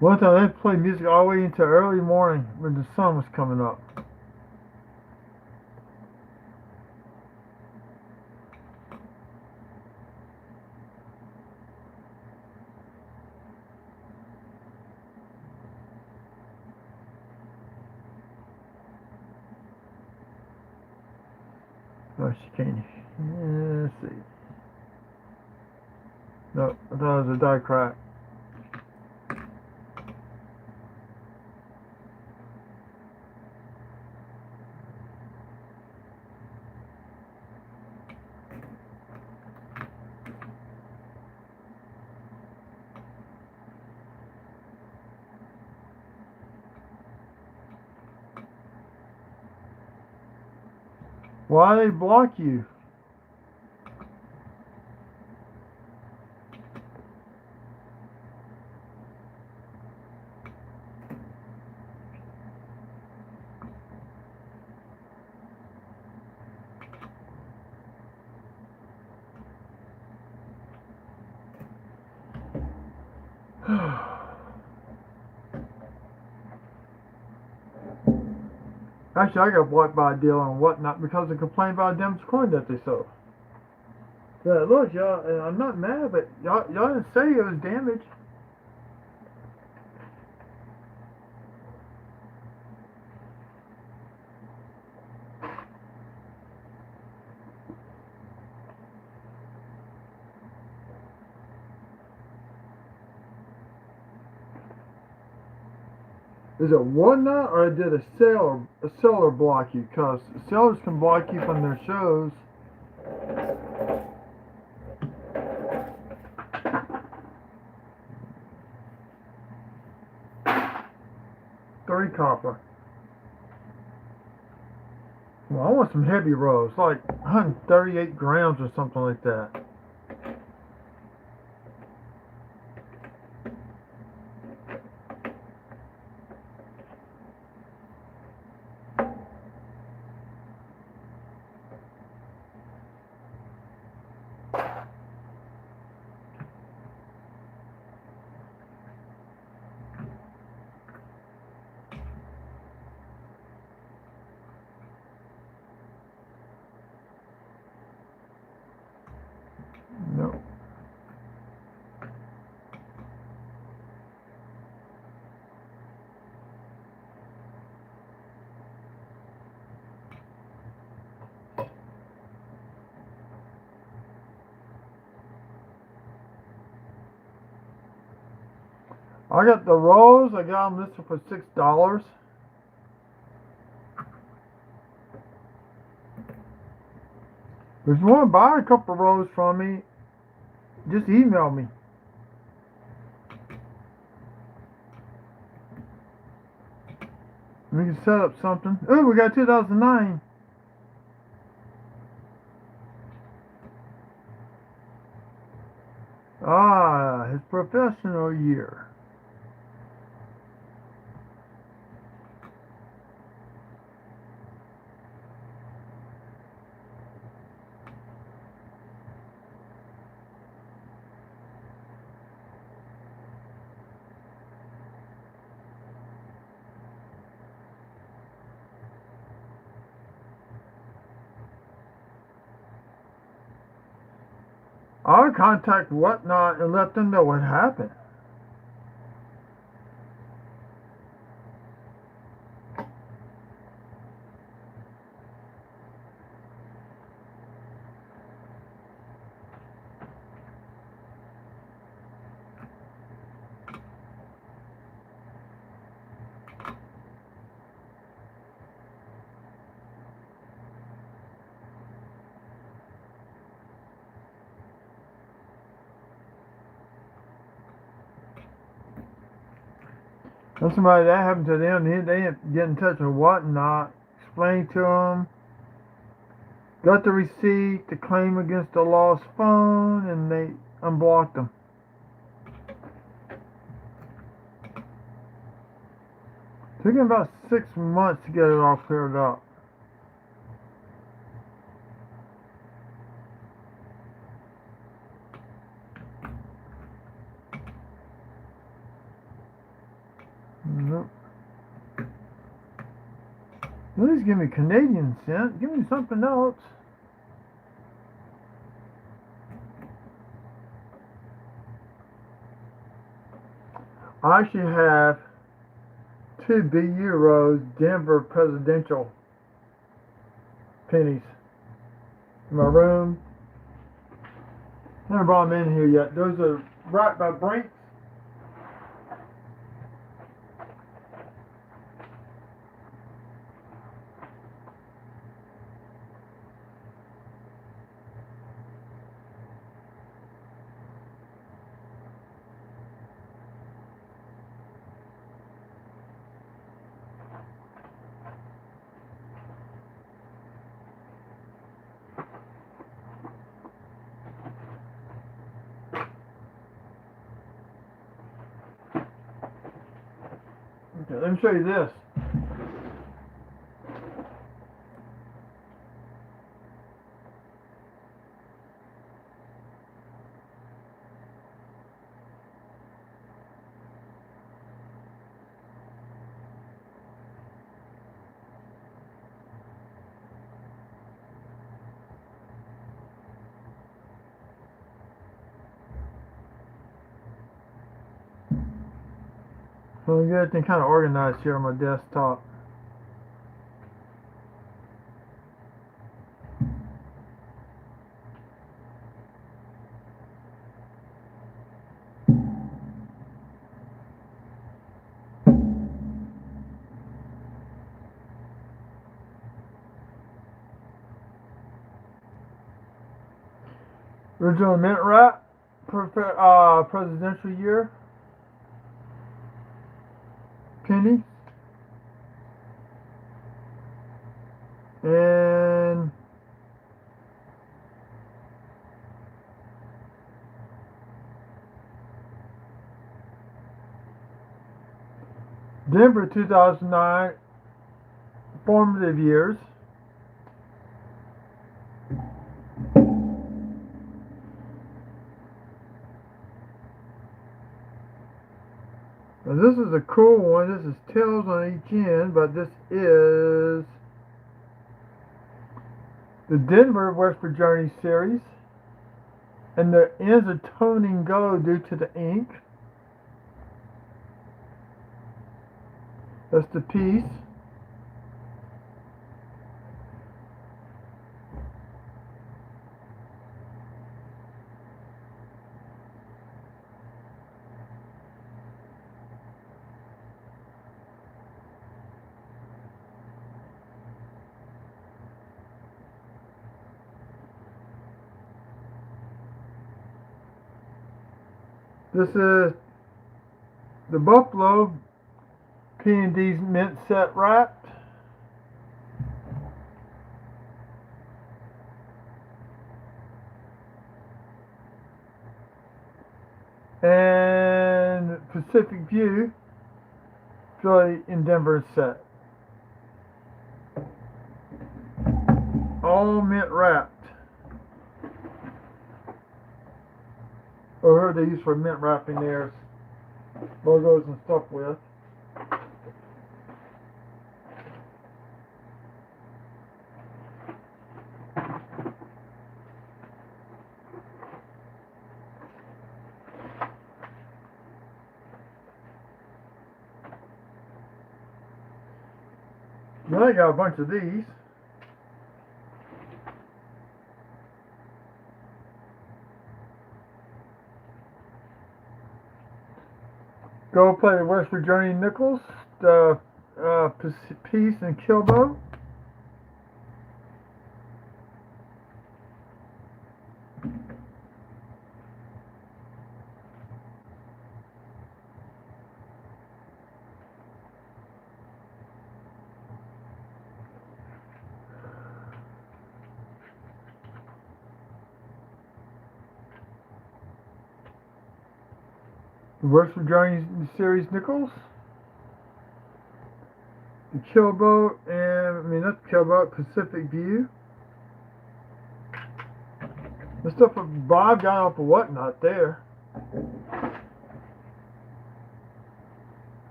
One time they played music all the way into early morning when the sun was coming up. Oh, she can't. Let's see. No, I thought it was a die crack. Why they block you? Actually, I got blocked by a dealer on Whatnot because they complained about a damaged coin that they sold. Yeah, look, y'all, and I'm not mad, but y'all didn't say it was damaged. Is it Whatnot or did a seller block you? Because sellers can block you from their shows. Three copper. Well, I want some heavy rolls, like 138 grams or something like that. No. I got the rolls. I got them listed for $6. If you want to buy a couple of rolls from me, just email me. We can set up something. Oh, we got 2009. Ah, his professional year. I would contact Whatnot and let them know what happened. If somebody that happened to them, they get in touch with Whatnot, explain to them, got the receipt, the claim against the lost phone, and they unblocked them. Took them about 6 months to get it all cleared up. Nope. At least give me Canadian cent. Give me something else. I actually have 2 B-Euros Denver presidential pennies in my room. I haven't brought them in here yet. Those are right by Brinks. Here, let me show you this. So we get everything kind of organized here on my desktop. Original mint wrap, presidential year, pennies, and Denver 2009 formative years. Now this is a cool one. This is tails on each end, but this is the Denver Westward Journey series. And the ends are toning gold due to the ink. That's the piece. This is the Buffalo P&D's mint set wrapped. And Pacific View, Philly in Denver set. All mint wrapped. Or heard they use for mint wrapping their logos and stuff with. Then I got a bunch of these. Gold plated Westward Journey nickels, the piece and Kilbo. The Westward Journey series nickels. The Kilbo and not the Kilbo, Pacific View. The stuff with Bob got off of whatnot there.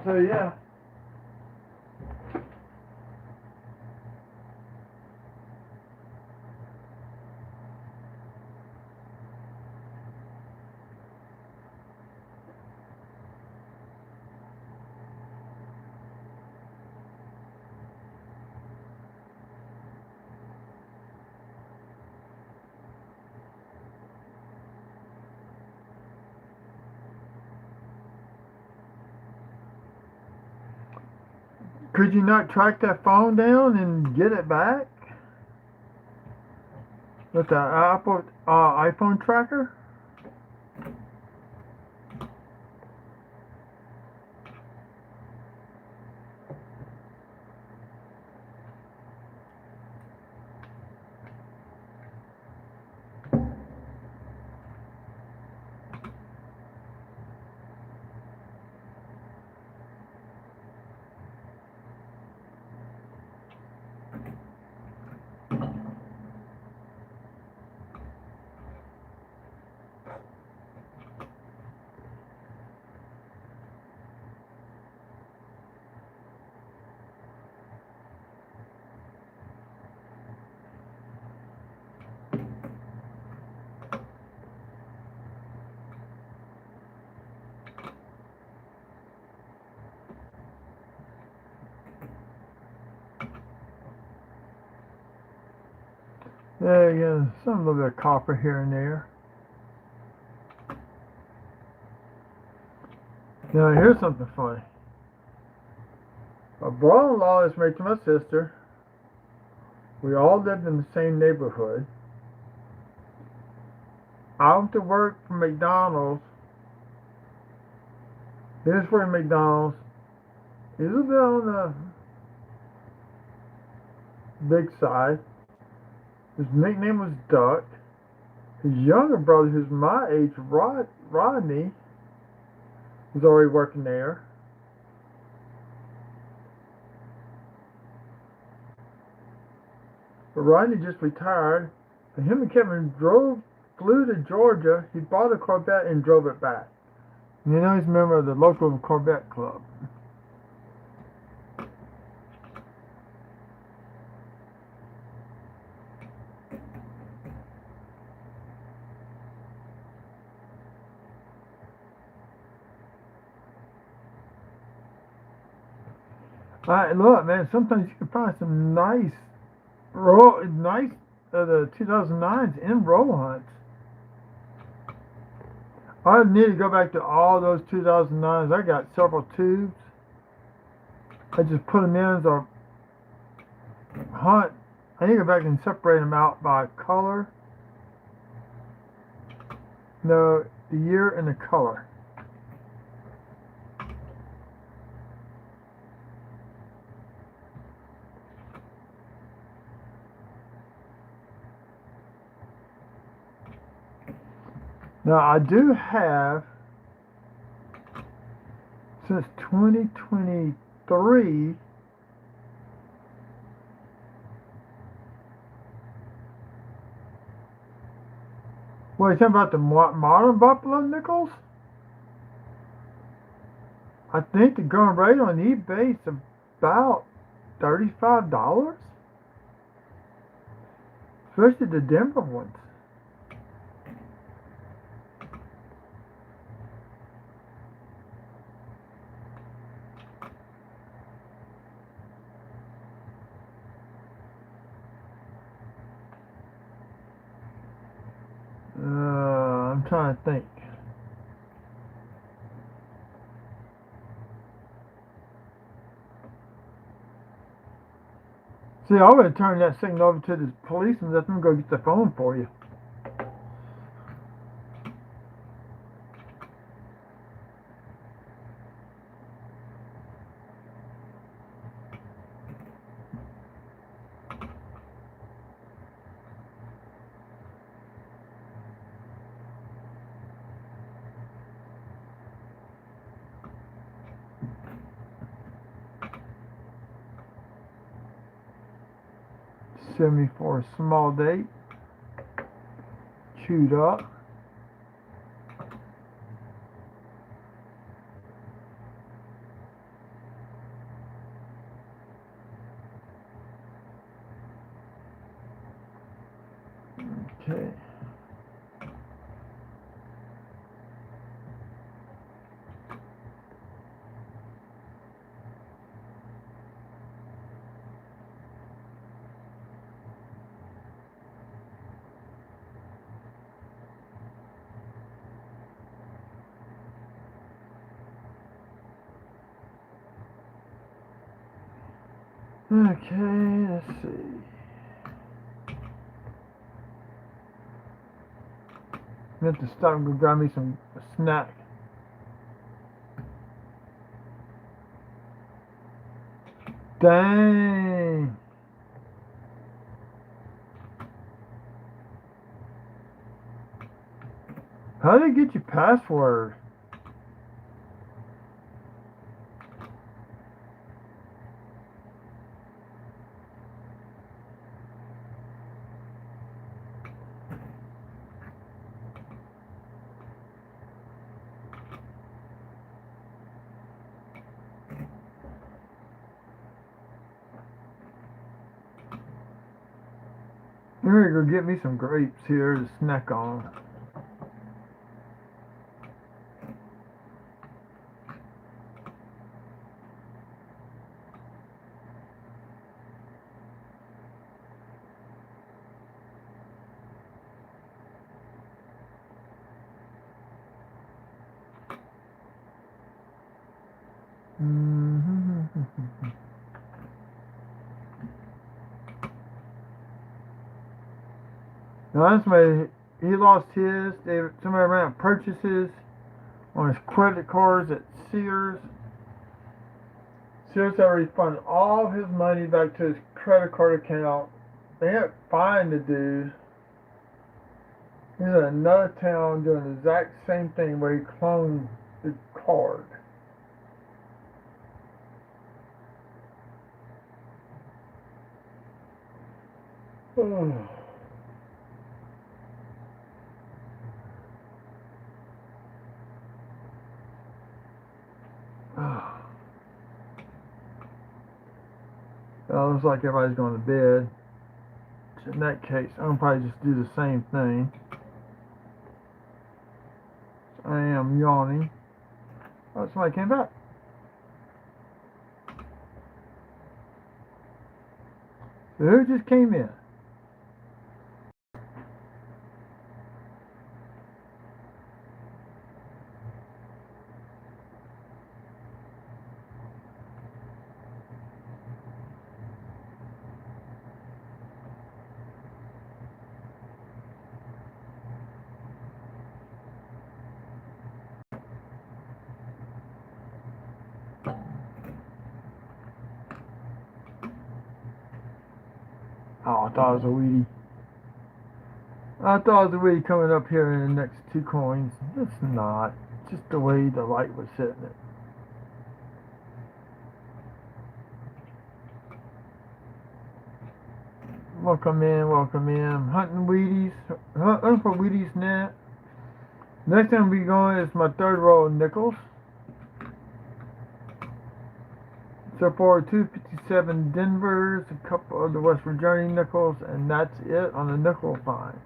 So yeah. Could you not track that phone down and get it back with the iPhone tracker? There again, some little bit of copper here and there. Now here's something funny. A brother-in-law is married to my sister. We all lived in the same neighborhood. I went to work for McDonald's. This was McDonald's. He was a bit on the big side. His nickname was Duck. His younger brother, who's my age, Rodney, was already working there. But Rodney just retired. And him and Kevin flew to Georgia. He bought a Corvette and drove it back. And you know he's a member of the local Corvette club. Look, man, sometimes you can find some nice the 2009s in roll hunts. I need to go back to all those 2009s. I got several tubes. I just put them in as a hunt. I need to go back and separate them out by color. No, the year and the color. Now I do have, since 2023, what are you talking about, the modern buffalo nickels? I think the going rate on eBay is about $35, especially the Denver ones. I'm trying to think. See, I would have turned that signal over to the police and let them go get the phone for you. '74 small date, chewed up. Okay. Okay, let's see. I have to stop and go grab me a snack. Dang. How did they get your password? I'm gonna go get me some grapes here to snack on. Mm-hmm. Now somebody, he lost his. Somebody ran purchases on his credit cards at Sears. Sears had refunded all his money back to his credit card account. They had fined the dude. He's in another town doing the exact same thing where he cloned the card. Oh. Well, it looks like everybody's going to bed. So in that case, I'm probably just do the same thing. I am yawning. Oh, somebody came back. So who just came in? Oh, I thought it was a weedy. I thought it was a weedy coming up here in the next two coins. It's not. It's just the way the light was hitting it. Welcome in, welcome in. I'm hunting Wheaties. Hunting for Wheaties net. Next time we going is my third row of nickels. So far, 257 Denvers, a couple of the West Virginia nickels, and that's it on the nickel find.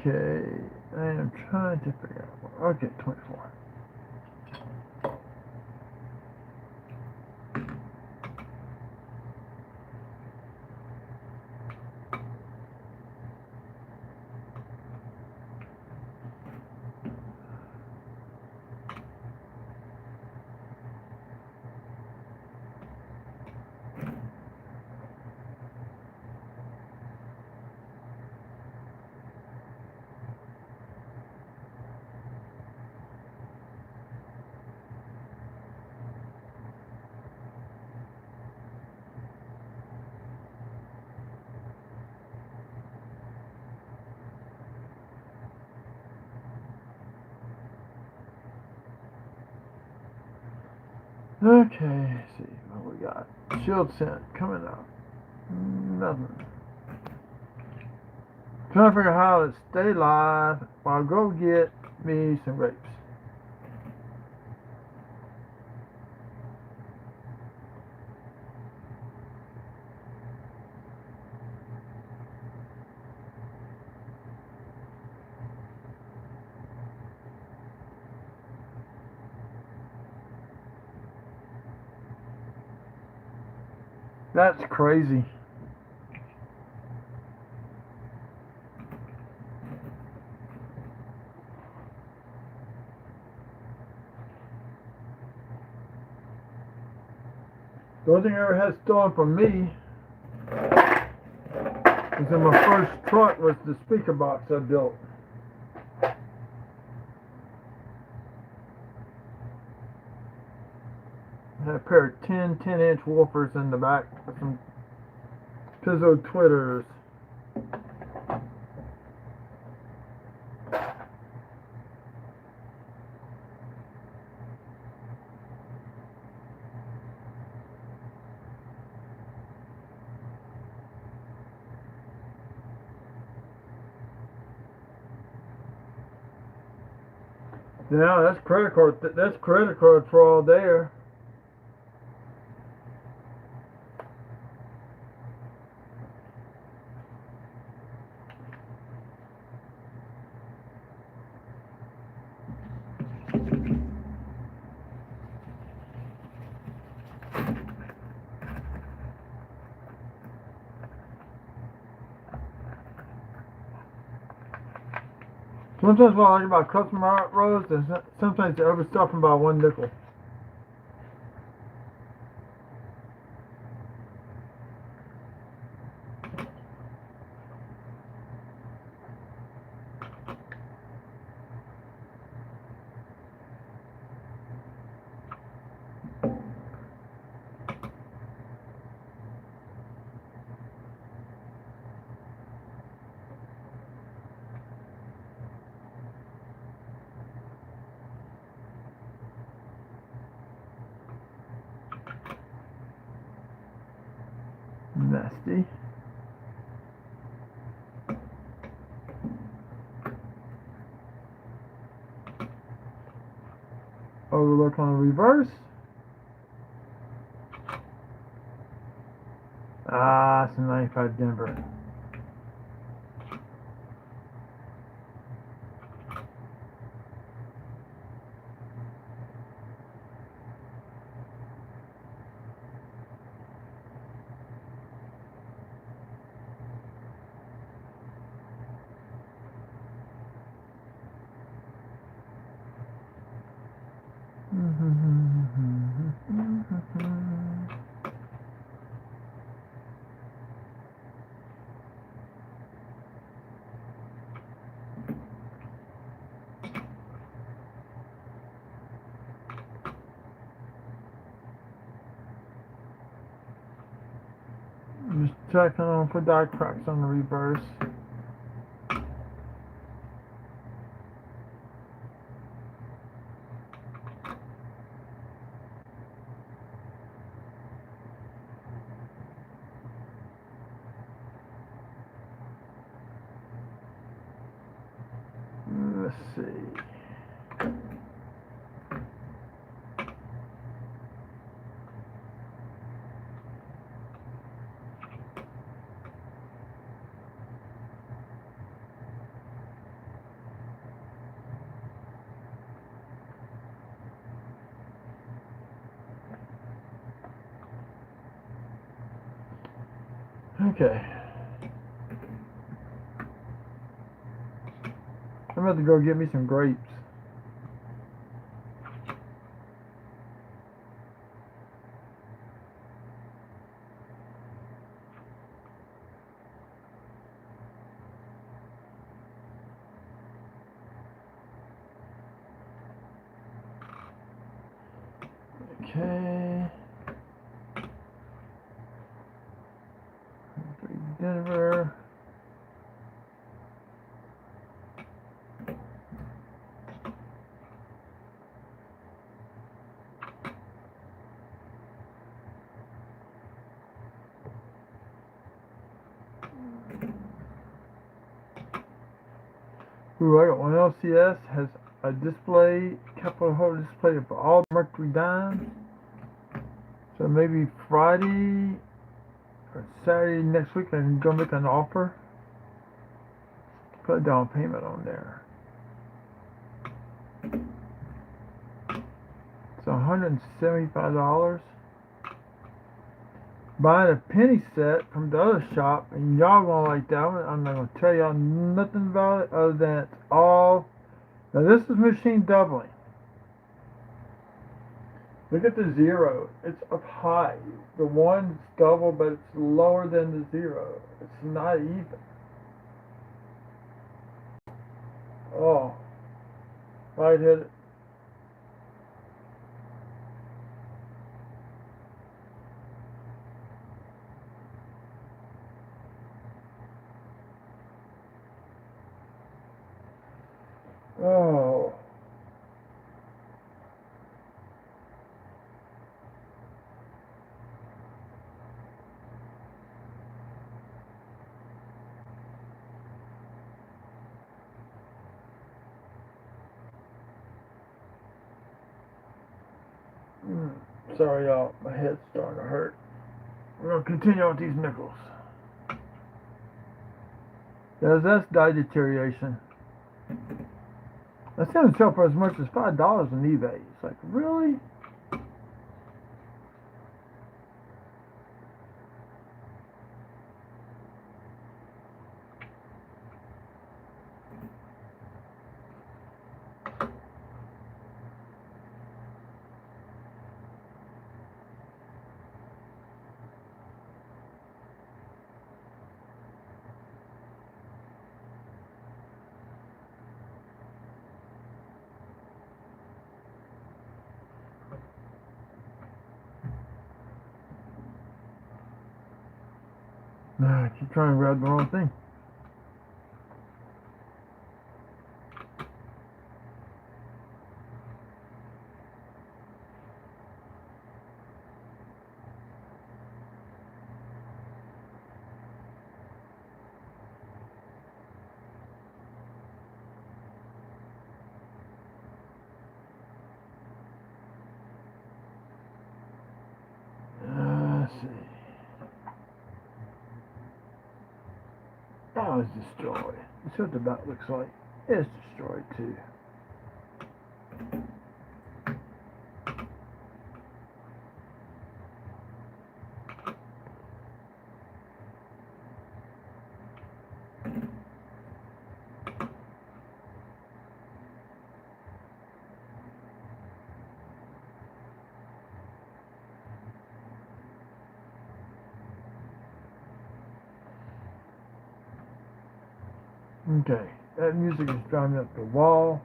Okay, I am trying to figure out. Okay, 24. Okay, let's see what we got. Shield scent coming up. Nothing. Trying to figure out how to stay live while I go get me some grapes. That's crazy. The only thing I ever had stolen from me was in my first truck was the speaker box I built. I had a pair of 10-inch woofers in the back with some piezo twitters. Now that's credit card. That's credit card fraud there. Sometimes what I like about customer art rows is sometimes they overstuff them by 1 nickel. Nasty. Overlook on the reverse. Ah, it's a 95 Denver. Just checking on for die cracks on the reverse. Let's see. Okay. I'm about to go get me some grapes. Okay. Denver. Ooh, I got one LCS has a display, capital holder display for all Mercury dimes. So maybe Friday or Saturday next week I can go make an offer. Put a down payment on there. It's $175. Buying a penny set from the other shop, and y'all gonna like that one. I'm not gonna tell y'all nothing about it other than it's all. Now this is machine doubling. Look at the zero. It's up high. The one's double, but it's lower than the zero. It's not even. Oh, right hit it. Oh. Sorry, y'all. My head's starting to hurt. We're going to continue with these nickels. That's die deterioration. I see them sell for as much as $5 on eBay. It's like, really? I keep trying to grab the wrong thing. Let's see. Oh, it's destroyed. That's what the back looks like. It's destroyed too. Okay, that music is driving up the wall.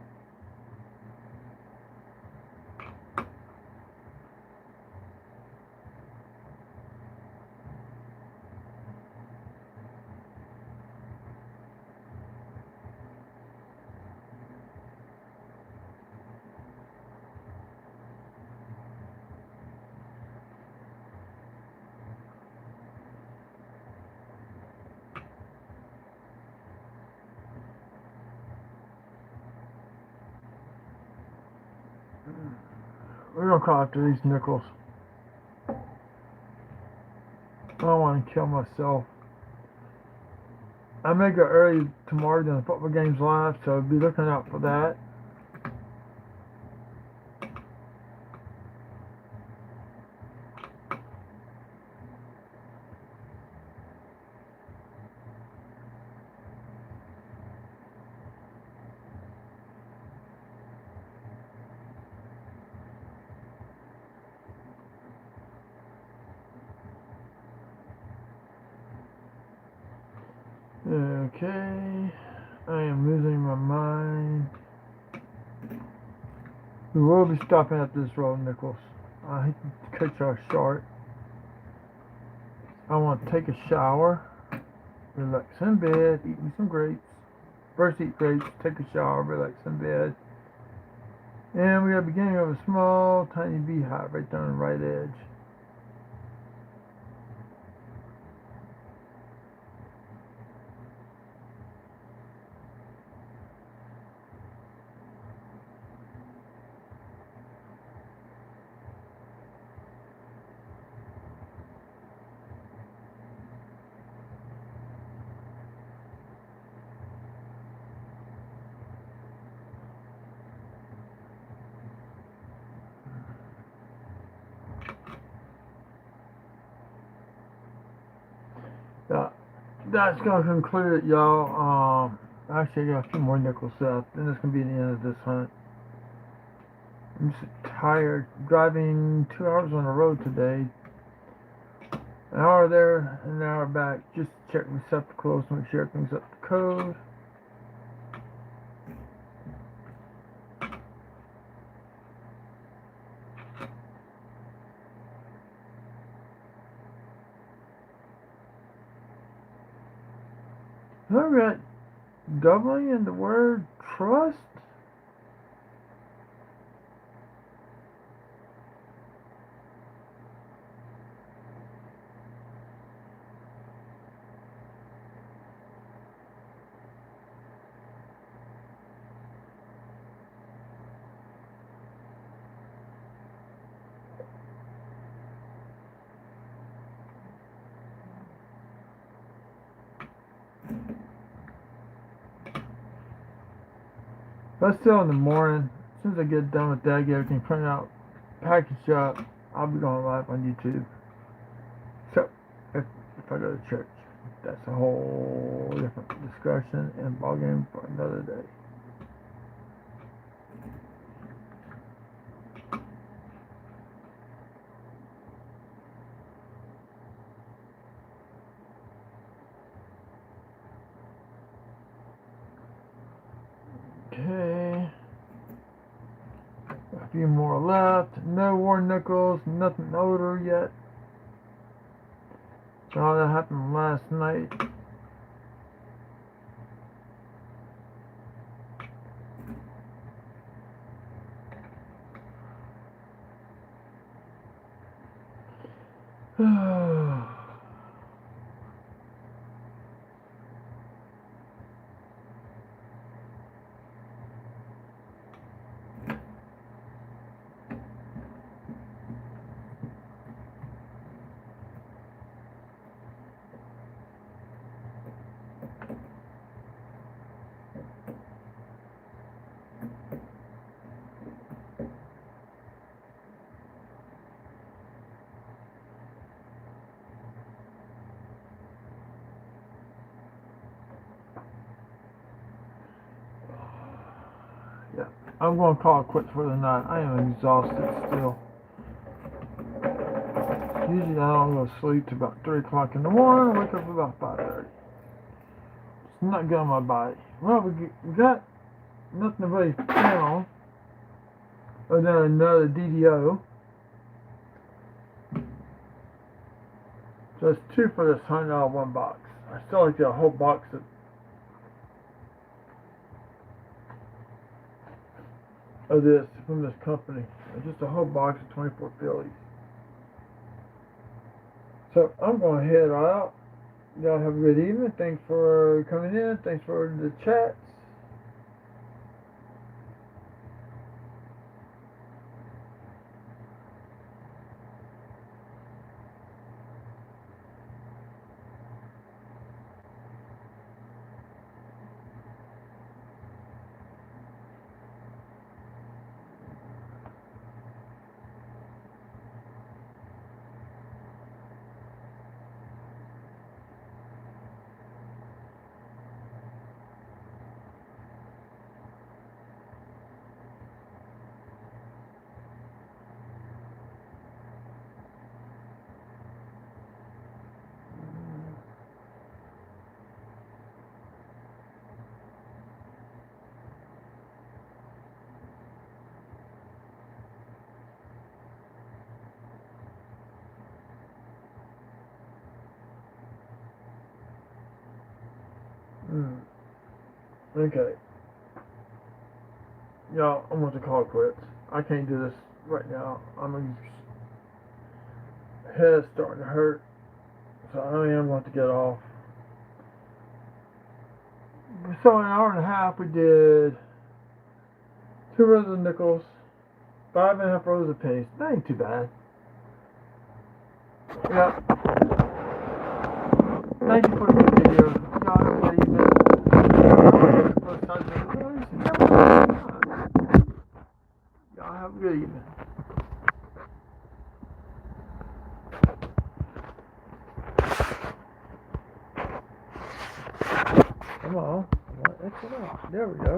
We're gonna call after these nickels. I don't want to kill myself. I may go early tomorrow during the football games live, so be looking out for that. Okay, I am losing my mind. We will be stopping at this road, Nichols. I hate to cut y'all short. I want to take a shower, relax in bed, eat me some grapes. First eat grapes, take a shower, relax in bed. And we are beginning of a small, tiny beehive right down the right edge. That's going to conclude it, y'all. Actually, I got a few more nickels left, and this is going to be the end of this hunt. I'm just tired. Driving 2 hours on the road today. An hour there, and an hour back, just to check receptacles, make sure everything's up to code. I got doubling in the word trust. But still in the morning, as soon as I get done with that, get everything printed out, packaged up, I'll be going live on YouTube. So, if I go to church, that's a whole different discussion and ballgame for another day. Okay. A few more left. No war nickels. Nothing older yet. All that happened last night. Yeah, I'm going to call it quits for the night. I am exhausted still. Usually I don't go to sleep till about 3 o'clock in the morning. Wake up about 5:30. It's not good on my body. Well, we got nothing to really film. Other than another DDO. So it's 2 for this $100 one box. I still like to get a whole box of this from this company. Just a whole box of 24 Phillies. So I'm going to head out. Y'all have a good evening. Thanks for coming in. Thanks for the chats. Okay. Y'all, I'm going to call it quits. I can't do this right now. Head's starting to hurt. So I am going to get off. So in an hour and a half we did 2 rows of nickels, 5.5 rows of pennies. That ain't too bad. Yeah. Thank you for the good video. Y'all have a good evening. Y'all have a good evening. Come on. There we go.